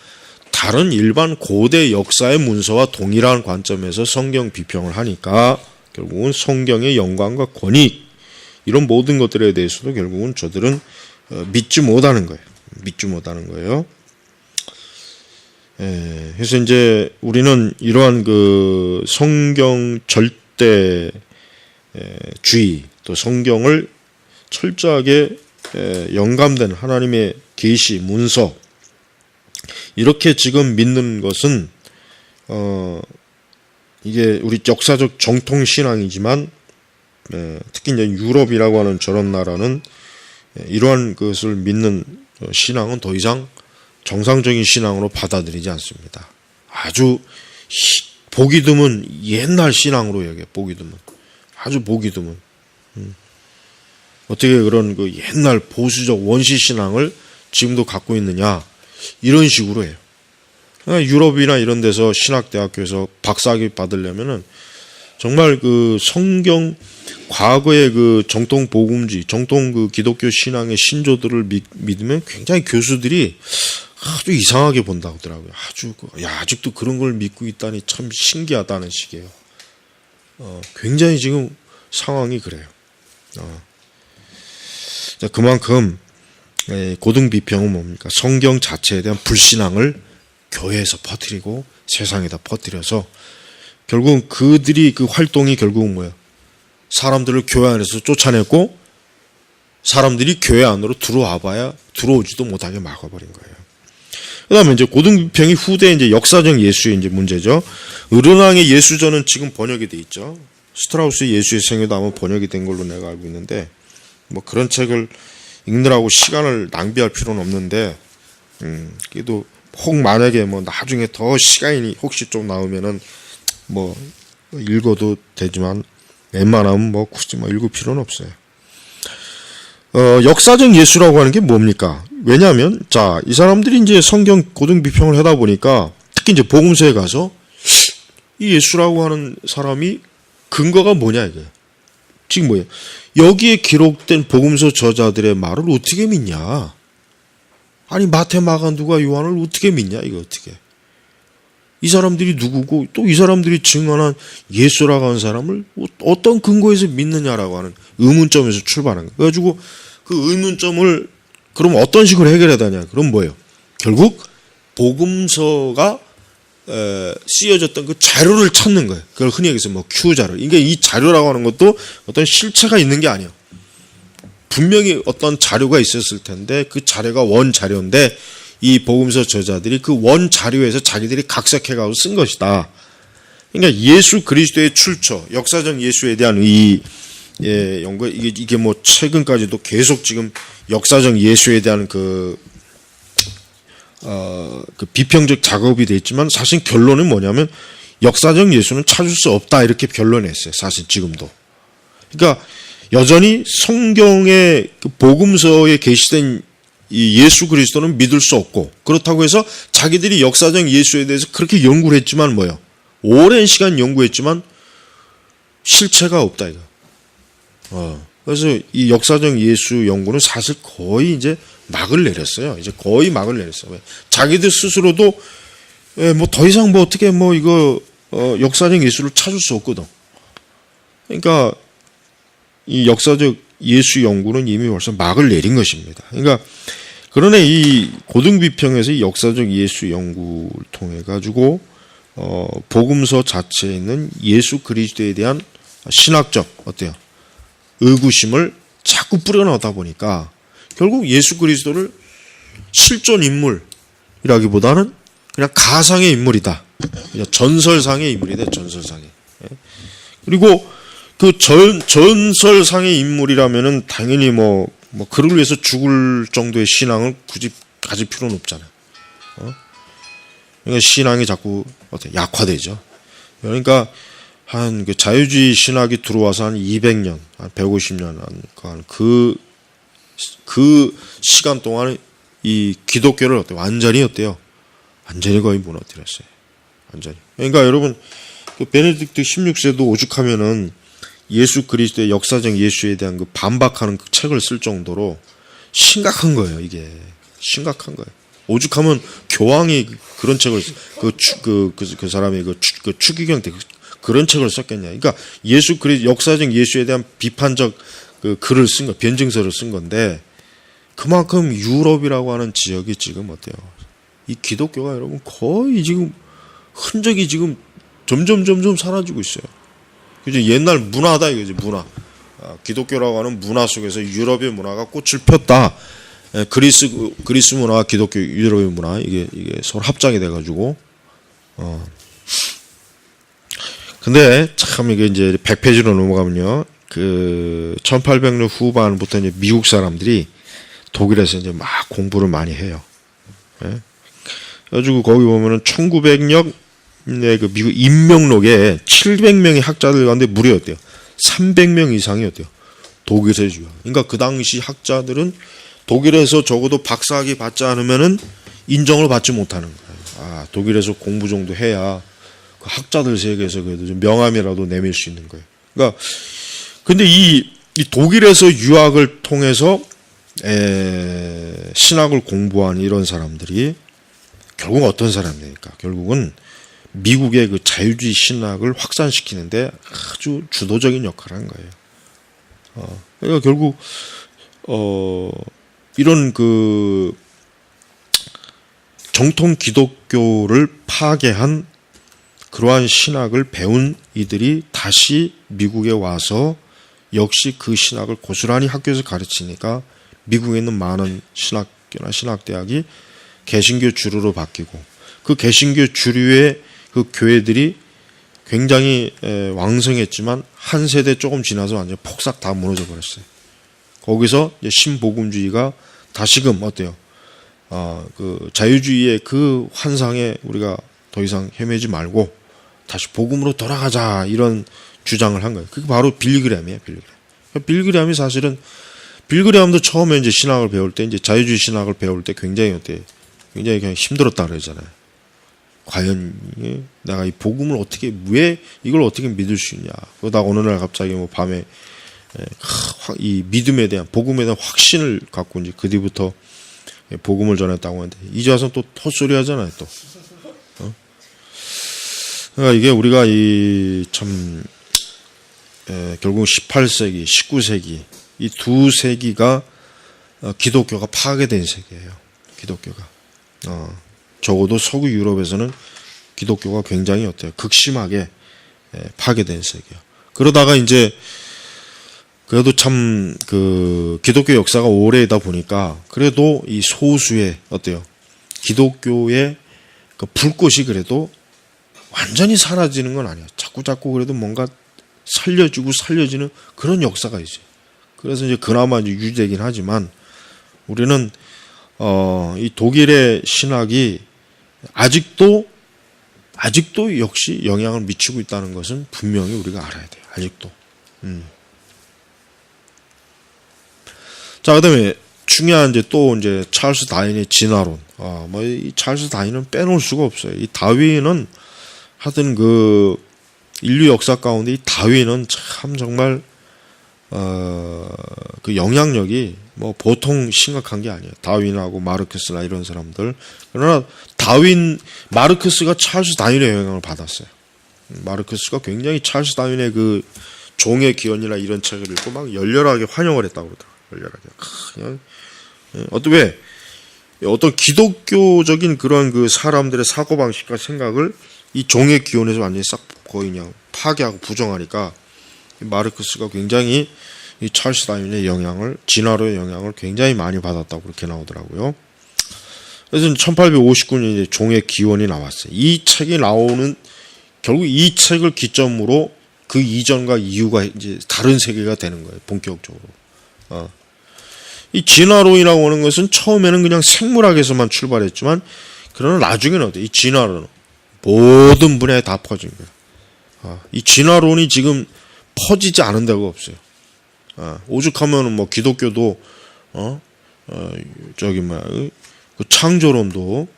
다른 일반 고대 역사의 문서와 동일한 관점에서 성경 비평을 하니까 결국은 성경의 영광과 권위 이런 모든 것들에 대해서도 결국은 저들은 믿지 못하는 거예요. 믿지 못하는 거예요. 그래서 이제 우리는 이러한 그 성경 절대주의 또 성경을 철저하게 영감된 하나님의 계시 문서 이렇게 지금 믿는 것은 이게 우리 역사적 정통 신앙이지만 특히 이제 유럽이라고 하는 저런 나라는 이러한 것을 믿는 신앙은 더 이상 정상적인 신앙으로 받아들이지 않습니다. 아주 보기 드문 옛날 신앙으로 여겨요. 보기 드문. 아주 보기 드문. 어떻게 그런 그 옛날 보수적 원시 신앙을 지금도 갖고 있느냐 이런 식으로 해요. 유럽이나 이런 데서 신학대학교에서 박사학위 받으려면은 정말 그 성경 과거의 그 정통 복음주의, 정통 그 기독교 신앙의 신조들을 믿으면 굉장히 교수들이 아주 이상하게 본다고 하더라고요. 아직도 그런 걸 믿고 있다니 참 신기하다는 식이에요. 굉장히 지금 상황이 그래요. 그만큼 고등 비평은 뭡니까? 성경 자체에 대한 불신앙을 교회에서 퍼뜨리고 세상에다 퍼뜨려서 결국은 그들이 그 활동이 결국은 뭐예요? 사람들을 교회 안에서 쫓아냈고 사람들이 교회 안으로 들어오지도 못하게 막아버린 거예요. 그 다음에 이제 고등비평이 후대 이제 역사적 예수의 이제 문제죠. 으르낭의 예수전은 지금 번역이 돼 있죠. 스트라우스의 예수의 생애도 아마 번역이 된 걸로 내가 알고 있는데, 뭐 그런 책을 읽느라고 시간을 낭비할 필요는 없는데, 그래도 혹 만약에 뭐 나중에 더 시간이 혹시 좀 나오면은 뭐 읽어도 되지만, 웬만하면 뭐 굳이 뭐 읽을 필요는 없어요. 역사적 예수라고 하는 게 뭡니까? 왜냐하면 이 사람들이 이제 성경 고등 비평을 하다 보니까 특히 이제 복음서에 가서 이 예수라고 하는 사람이 근거가 뭐냐 이거예요. 지금 뭐예요? 여기에 기록된 복음서 저자들의 말을 어떻게 믿냐? 아니 마태, 마가, 누가, 요한을 어떻게 믿냐? 이거 어떻게? 이 사람들이 누구고 또 이 사람들이 증언한 예수라고 하는 사람을 어떤 근거에서 믿느냐라고 하는 의문점에서 출발한 거예요. 그래가지고 그 의문점을 그럼 어떤 식으로 해결해야 되냐? 그럼 뭐예요? 결국 복음서가 쓰여졌던 그 자료를 찾는 거예요. 그걸 흔히 얘기해서 뭐 Q 자료. 그러니까 이 자료라고 하는 것도 어떤 실체가 있는 게 아니에요. 분명히 어떤 자료가 있었을 텐데 그 자료가 원 자료인데 이 복음서 저자들이 그 원 자료에서 자기들이 각색해가지고 쓴 것이다. 그러니까 예수 그리스도의 출처, 역사적 예수에 대한 연구, 이게 뭐 최근까지도 계속 지금 역사적 예수에 대한 그 비평적 작업이 돼 있지만 사실 결론은 뭐냐면 역사적 예수는 찾을 수 없다 이렇게 결론냈어요. 사실 지금도. 그러니까 여전히 성경의 그 복음서에 게시된 이 예수 그리스도는 믿을 수 없고 그렇다고 해서 자기들이 역사적 예수에 대해서 그렇게 연구를 했지만 뭐요? 오랜 시간 연구했지만 실체가 없다 이거. 그래서 이 역사적 예수 연구는 사실 거의 이제 막을 내렸어요. 이제 거의 막을 내렸어요. 자기들 스스로도 뭐 더 이상 뭐 어떻게 뭐 이거 역사적 예수를 찾을 수 없거든. 그러니까 이 역사적 예수 연구는 이미 벌써 막을 내린 것입니다. 그러니까 그러나 이 고등비평에서 이 역사적 예수 연구를 통해 가지고 복음서 자체에 있는 예수 그리스도에 대한 신학적 어때요? 의구심을 자꾸 뿌려넣다 보니까 결국 예수 그리스도를 실존 인물이라기보다는 그냥 가상의 인물이다. 그냥 전설상의 인물이다. 전설상의. 그리고 그 전설상의 인물이라면은 당연히 뭐 그를 위해서 죽을 정도의 신앙을 굳이 가질 필요는 없잖아요. 그러니까 신앙이 자꾸 약화되죠. 그러니까 한 그 자유주의 신학이 들어와서 한 200년, 한 150년 그 시간 동안 이 기독교를 완전히 완전히 거의 무너뜨렸어요. 완전히. 그러니까 여러분 그 베네딕트 16세도 오죽하면은 예수 그리스도의 역사적 예수에 대한 그 반박하는 그 책을 쓸 정도로 심각한 거예요. 이게 심각한 거예요. 오죽하면 교황이 그런 책을 그 사람이 그 추기경 때 그런 책을 썼겠냐. 그러니까 예수 그리스도 역사적 예수에 대한 비판적 그 글을 쓴 거, 변증서를 쓴 건데 그만큼 유럽이라고 하는 지역이 지금 어때요? 이 기독교가 여러분 거의 지금 흔적이 지금 점점 사라지고 있어요. 그죠? 옛날 문화다 이거지, 문화. 기독교라고 하는 문화 속에서 유럽의 문화가 꽃을 폈다. 그리스 문화와 기독교, 유럽의 문화, 이게 서로 합작이 돼가지고, 근데 참 이게 이제 100페이지로 넘어가면요. 그 1800년 후반부터 이제 미국 사람들이 독일에서 이제 막 공부를 많이 해요. 예? 그래가지고 거기 보면은 1900년 그 미국 인명록에 700명의 학자들 가운데 무려 어때요? 300명 이상이 어때요? 독일에서 유학. 그러니까 그 당시 학자들은 독일에서 적어도 박사학위 받지 않으면은 인정을 받지 못하는 거예요. 독일에서 공부 정도 해야 그 학자들 세계에서 그래도 좀 명함이라도 내밀 수 있는 거예요. 그러니까 근데 이 독일에서 유학을 통해서 신학을 공부한 이런 사람들이 결국 어떤 사람입니까? 결국은 미국의 그 자유주의 신학을 확산시키는데 아주 주도적인 역할을 한 거예요. 그러니까 결국 이런 그 정통 기독교를 파괴한 그러한 신학을 배운 이들이 다시 미국에 와서 역시 그 신학을 고스란히 학교에서 가르치니까 미국에 있는 많은 신학교나 신학대학이 개신교 주류로 바뀌고 그 개신교 주류의 그 교회들이 굉장히 왕성했지만 한 세대 조금 지나서 완전 폭삭 다 무너져 버렸어요. 거기서 이제 신복음주의가 다시금 어때요? 그 자유주의의 그 환상에 우리가 더 이상 헤매지 말고 다시 복음으로 돌아가자 이런 주장을 한 거예요. 그게 바로 빌리그램이에요. 빌리그램이 사실은 빌리그램도 처음에 이제 신학을 배울 때 이제 자유주의 신학을 배울 때 굉장히 굉장히 그냥 힘들었다 그러잖아요. 과연 내가 이 복음을 어떻게 왜 이걸 어떻게 믿을 수 있냐? 그러다가 어느 날 갑자기 뭐 밤에 이 믿음에 대한 복음에 대한 확신을 갖고 이제 그 뒤부터 복음을 전했다고 하는데 이제 와서 또 헛소리 하잖아요. 또 그러니까 이게 우리가 이 참 결국 18세기, 19세기 이 두 세기가 기독교가 파괴된 세계예요. 기독교가 적어도 서구 유럽에서는 기독교가 굉장히 어때요? 극심하게 파괴된 세계예요. 그러다가 이제 그래도 참 그 기독교 역사가 오래다 보니까 그래도 이 소수의 어때요? 기독교의 그 불꽃이 그래도 완전히 사라지는 건 아니에요. 자꾸 그래도 뭔가 살려지는 그런 역사가 있어요. 그래서 이제 그나마 이제 유지되긴 하지만 우리는 이 독일의 신학이 아직도 역시 영향을 미치고 있다는 것은 분명히 우리가 알아야 돼요. 아직도. 자, 그다음에 중요한 이제 또 이제 찰스 다윈의 진화론. 뭐 이 찰스 다윈은 빼놓을 수가 없어요. 이 다윈은 하여튼 그 인류 역사 가운데 이 다윈은 참 정말 그 영향력이 뭐 보통 심각한 게 아니에요. 다윈하고 마르크스나 이런 사람들. 그러나 마르크스가 찰스 다윈의 영향을 받았어요. 마르크스가 굉장히 찰스 다윈의 그 종의 기원이나 이런 책을 읽고 막 열렬하게 환영을 했다고 그러더라고요. 열렬하게. 그냥 어떤 기독교적인 그런 그 사람들의 사고방식과 생각을 이 종의 기원에서 완전히 싹 거의 그냥 파괴하고 부정하니까 마르크스가 굉장히 이 찰스 다윈의 영향을, 진화론의 영향을 굉장히 많이 받았다고 그렇게 나오더라고요. 그래서 1859년에 이제 종의 기원이 나왔어요. 이 책이 나오는, 결국 이 책을 기점으로 그 이전과 이후가 이제 다른 세계가 되는 거예요, 본격적으로. 이 진화론이라고 하는 것은 처음에는 그냥 생물학에서만 출발했지만, 그러나 나중에는 어때요? 이 진화론은 모든 분야에 다 퍼진 거예요. 이 진화론이 지금 퍼지지 않은 데가 없어요. 오죽하면은 뭐 기독교도 그 창조론도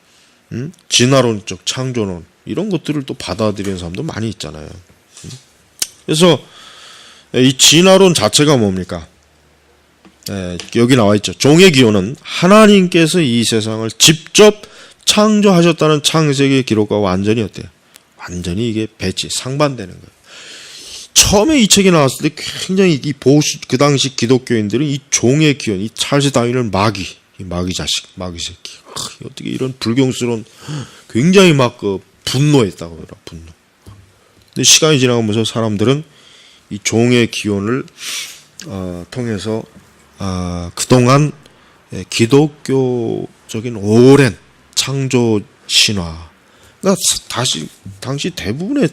진화론적 창조론 이런 것들을 또 받아들이는 사람도 많이 있잖아요. 그래서 이 진화론 자체가 뭡니까? 여기 나와 있죠. 종의 기원은 하나님께서 이 세상을 직접 창조하셨다는 창세기의 기록과 완전히 어때요? 완전히 이게 상반되는 거예요. 처음에 이 책이 나왔을 때 굉장히 그 당시 기독교인들은 이 종의 기원, 이 찰스 다윈을 마귀 자식, 마귀 새끼. 어떻게 이런 불경스러운, 굉장히 막 분노했다고 그러더라, 분노. 근데 시간이 지나가면서 사람들은 이 종의 기원을 통해서 그동안 기독교적인 오랜 창조 신화. 그러니까 당시 대부분의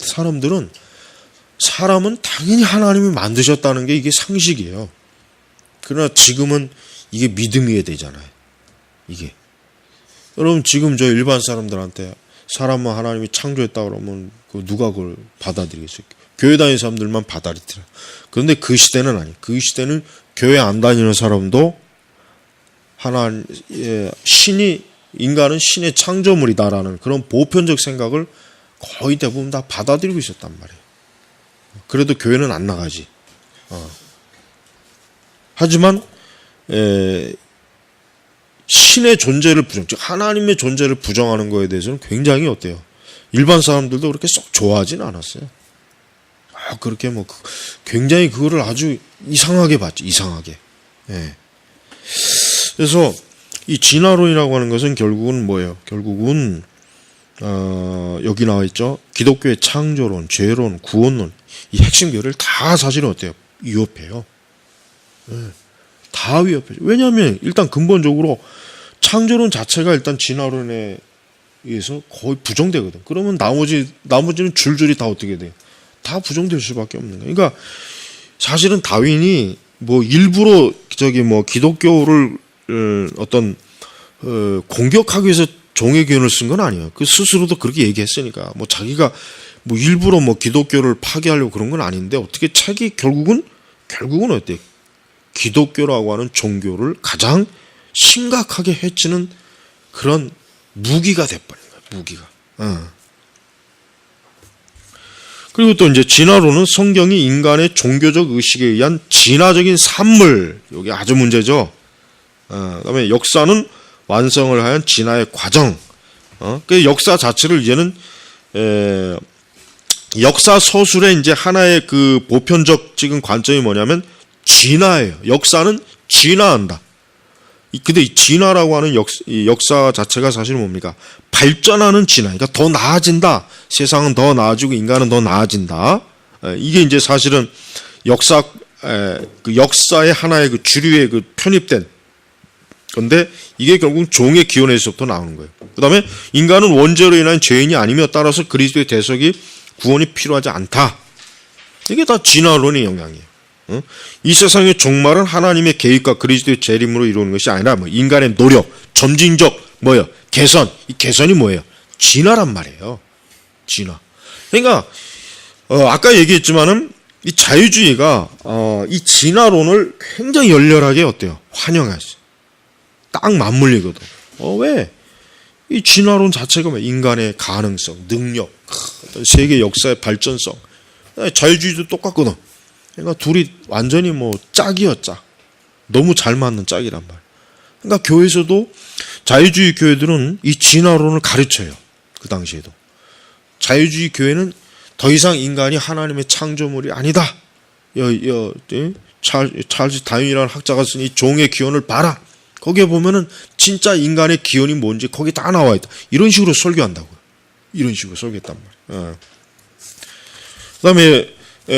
사람은 당연히 하나님이 만드셨다는 게 이게 상식이에요. 그러나 지금은 이게 믿음이 되잖아요. 이게. 여러분 지금 저 일반 사람들한테 사람은 하나님이 창조했다 그러면 누가 그걸 받아들이겠어요? 교회 다니는 사람들만 받아들이더라. 그런데 그 시대는 아니에요. 그 시대는 교회 안 다니는 사람도 신이 인간은 신의 창조물이다라는 그런 보편적 생각을 거의 대부분 다 받아들이고 있었단 말이에요. 그래도 교회는 안 나가지. 하지만 신의 존재를 즉 하나님의 존재를 부정하는 거에 대해서는 굉장히 어때요? 일반 사람들도 그렇게 썩 좋아하진 않았어요. 그렇게 뭐 굉장히 그거를 아주 이상하게 봤죠. 이상하게. 예. 그래서 이 진화론이라고 하는 것은 결국은 뭐예요? 결국은 여기 나와 있죠. 기독교의 창조론, 죄론, 구원론 이 핵심 교리를 다 사실은 어때요? 위협해요. 예. 다 위협해요. 왜냐하면 일단 근본적으로 창조론 자체가 일단 진화론에 의해서 거의 부정되거든. 그러면 나머지는 줄줄이 다 어떻게 돼요? 다 부정될 수밖에 없는 거예요. 그러니까 사실은 다윈이 뭐 일부러 기독교를 어떤 공격하기 위해서 종의 교훈을 쓴 건 아니에요. 그 스스로도 그렇게 얘기했으니까 뭐 자기가 뭐 일부러 뭐 기독교를 파괴하려고 그런 건 아닌데 어떻게 책이 결국은 어때? 기독교라고 하는 종교를 가장 심각하게 해치는 그런 무기가 돼버린 거예요. 무기가. 그리고 또 이제 진화론은 성경이 인간의 종교적 의식에 의한 진화적인 산물, 여기 아주 문제죠. 그다음에 역사는 완성을 하여 진화의 과정. 그 역사 자체를 이제는 역사 서술의 이제 하나의 그 보편적 지금 관점이 뭐냐면 진화예요. 역사는 진화한다. 근데 이 진화라고 하는 역사 자체가 사실은 뭡니까? 발전하는 진화. 그러니까 더 나아진다. 세상은 더 나아지고 인간은 더 나아진다. 이게 이제 사실은 역사의 하나의 그 주류에 그 편입된 건데 이게 결국 종의 기원에서부터 나오는 거예요. 그 다음에 인간은 원죄로 인한 죄인이 아니며 따라서 그리스도의 대속이 구원이 필요하지 않다. 이게 다 진화론의 영향이에요. 이 세상의 종말은 하나님의 계획과 그리스도의 재림으로 이루는 것이 아니라 뭐 인간의 노력, 점진적 뭐예요? 개선. 이 개선이 뭐예요? 진화란 말이에요. 진화. 그러니까 아까 얘기했지만은 이 자유주의가 이 진화론을 굉장히 열렬하게 어때요? 환영하지. 딱 맞물리거든. 왜? 이 진화론 자체가 뭐 인간의 가능성, 능력, 어떤 세계 역사의 발전성. 자유주의도 똑같거든. 그러니까 둘이 완전히 뭐 짝이야, 짝. 너무 잘 맞는 짝이란 말. 그러니까 교회에서도 자유주의 교회들은 이 진화론을 가르쳐요. 그 당시에도. 자유주의 교회는 더 이상 인간이 하나님의 창조물이 아니다. 찰스 다윈이라는 학자가 쓴 이 종의 기원을 봐라. 거기에 보면은 진짜 인간의 기원이 뭔지 거기 다 나와 있다. 이런 식으로 설교한다고요. 이런 식으로 설교했단 말이에요. 그다음에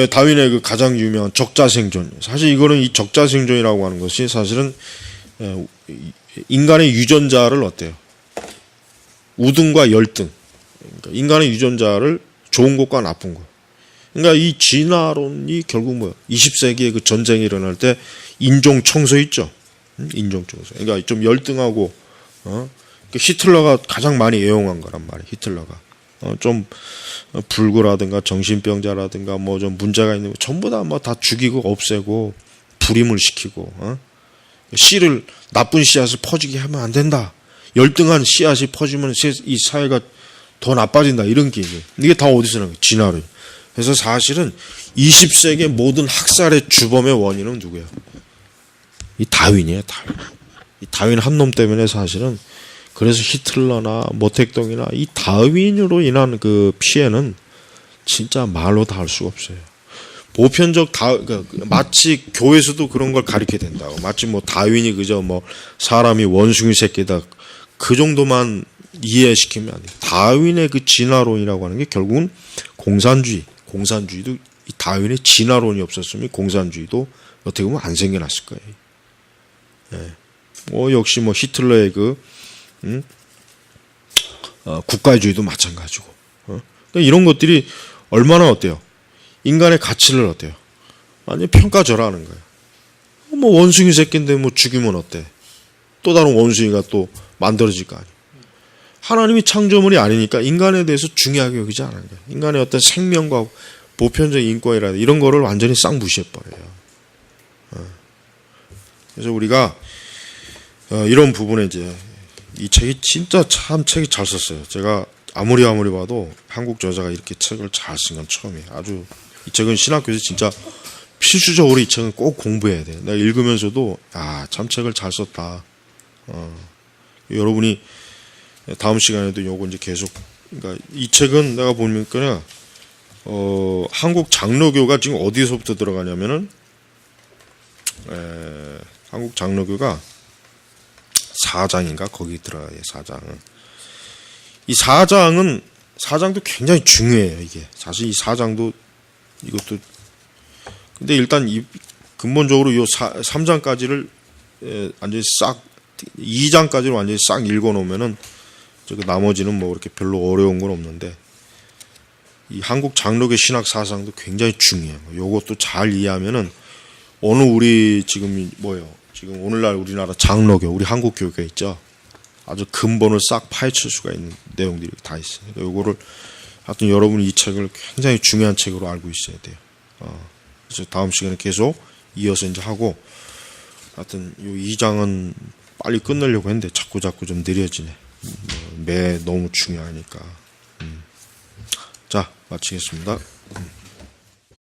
다윈의 그 가장 유명한 적자생존. 사실 이거는 이 적자생존이라고 하는 것이 사실은 인간의 유전자를 어때요? 우등과 열등. 그러니까 인간의 유전자를 좋은 것과 나쁜 것. 그러니까 이 진화론이 결국 뭐예요? 20세기에 그 전쟁이 일어날 때 인종 청소 있죠. 인종 청소. 그러니까 좀 열등하고 히틀러가 가장 많이 애용한 거란 말이에요. 히틀러가. 좀 불구라든가 정신병자라든가 뭐 좀 문제가 있는 거 전부 다 뭐 다 죽이고 없애고 불임을 시키고 씨를 나쁜 씨앗을 퍼지게 하면 안 된다. 열등한 씨앗이 퍼지면 이 사회가 더 나빠진다. 이런 게 이게 다 어디서 나는 거예요? 진화론. 그래서 사실은 20세기의 모든 학살의 주범의 원인은 누구예요? 이 다윈이에요. 이 다윈 한 놈 때문에 사실은 그래서 히틀러나 모택동이나 이 다윈으로 인한 그 피해는 진짜 말로 다 할 수가 없어요. 보편적 마치 교회에서도 그런 걸 가르쳐야 된다고. 마치 뭐 다윈이 그저 뭐 사람이 원숭이 새끼다. 그 정도만 이해시키면 안 돼요. 다윈의 그 진화론이라고 하는 게 결국은 공산주의도 이 다윈의 진화론이 없었으면 공산주의도 어떻게 보면 안 생겨났을 거예요. 뭐 역시 뭐 히틀러의 그 국가주의도 마찬가지고. 그러니까 이런 것들이 얼마나 어때요? 인간의 가치를 어때요? 완전 평가절하하는 거예요. 뭐 원숭이 새끼인데 뭐 죽이면 어때? 또 다른 원숭이가 또 만들어질 거 아니에요. 하나님이 창조물이 아니니까 인간에 대해서 중요하게 여기지 않은 거예요. 인간의 어떤 생명과 보편적 인권이라든가 이런 거를 완전히 싹 무시해버려요. 그래서 우리가 이런 부분에 이제 이 책이 진짜 참 책이 잘 썼어요. 제가 아무리 봐도 한국 저자가 이렇게 책을 잘 쓴 건 처음이에요. 아주 이 책은 신학교에서 진짜 필수적으로 이 책은 꼭 공부해야 돼요. 내가 읽으면서도 참 책을 잘 썼다. 여러분이 다음 시간에도 요거 이제 계속, 그러니까 이 책은 내가 보니까 한국 장로교가 지금 어디서부터 들어가냐면은 한국 장로교가 4장인가 거기 들어가요. 4장은. 이 4장도 굉장히 중요해요. 이게 사실 이 4장도 이것도 근데 일단 이 근본적으로 요 3장까지를 완전히 싹 2장까지를 완전히 싹 읽어놓으면은 나머지는 뭐 그렇게 별로 어려운 건 없는데 이 한국 장로교 신학 사상도 굉장히 중요해요. 요것도 잘 이해하면은 어느 우리 지금 지금 오늘날 우리나라 장로교, 우리 한국 교회가 있죠. 아주 근본을 싹 파헤칠 수가 있는 내용들이 다 있어요. 그러니까 요거를 하여튼 여러분이 이 책을 굉장히 중요한 책으로 알고 있어야 돼요. 그래서 다음 시간에 계속 이어서 이제 하고 하여튼 요 2장은 빨리 끝내려고 했는데 자꾸 좀 느려지네. 매 너무 중요하니까. 자, 마치겠습니다.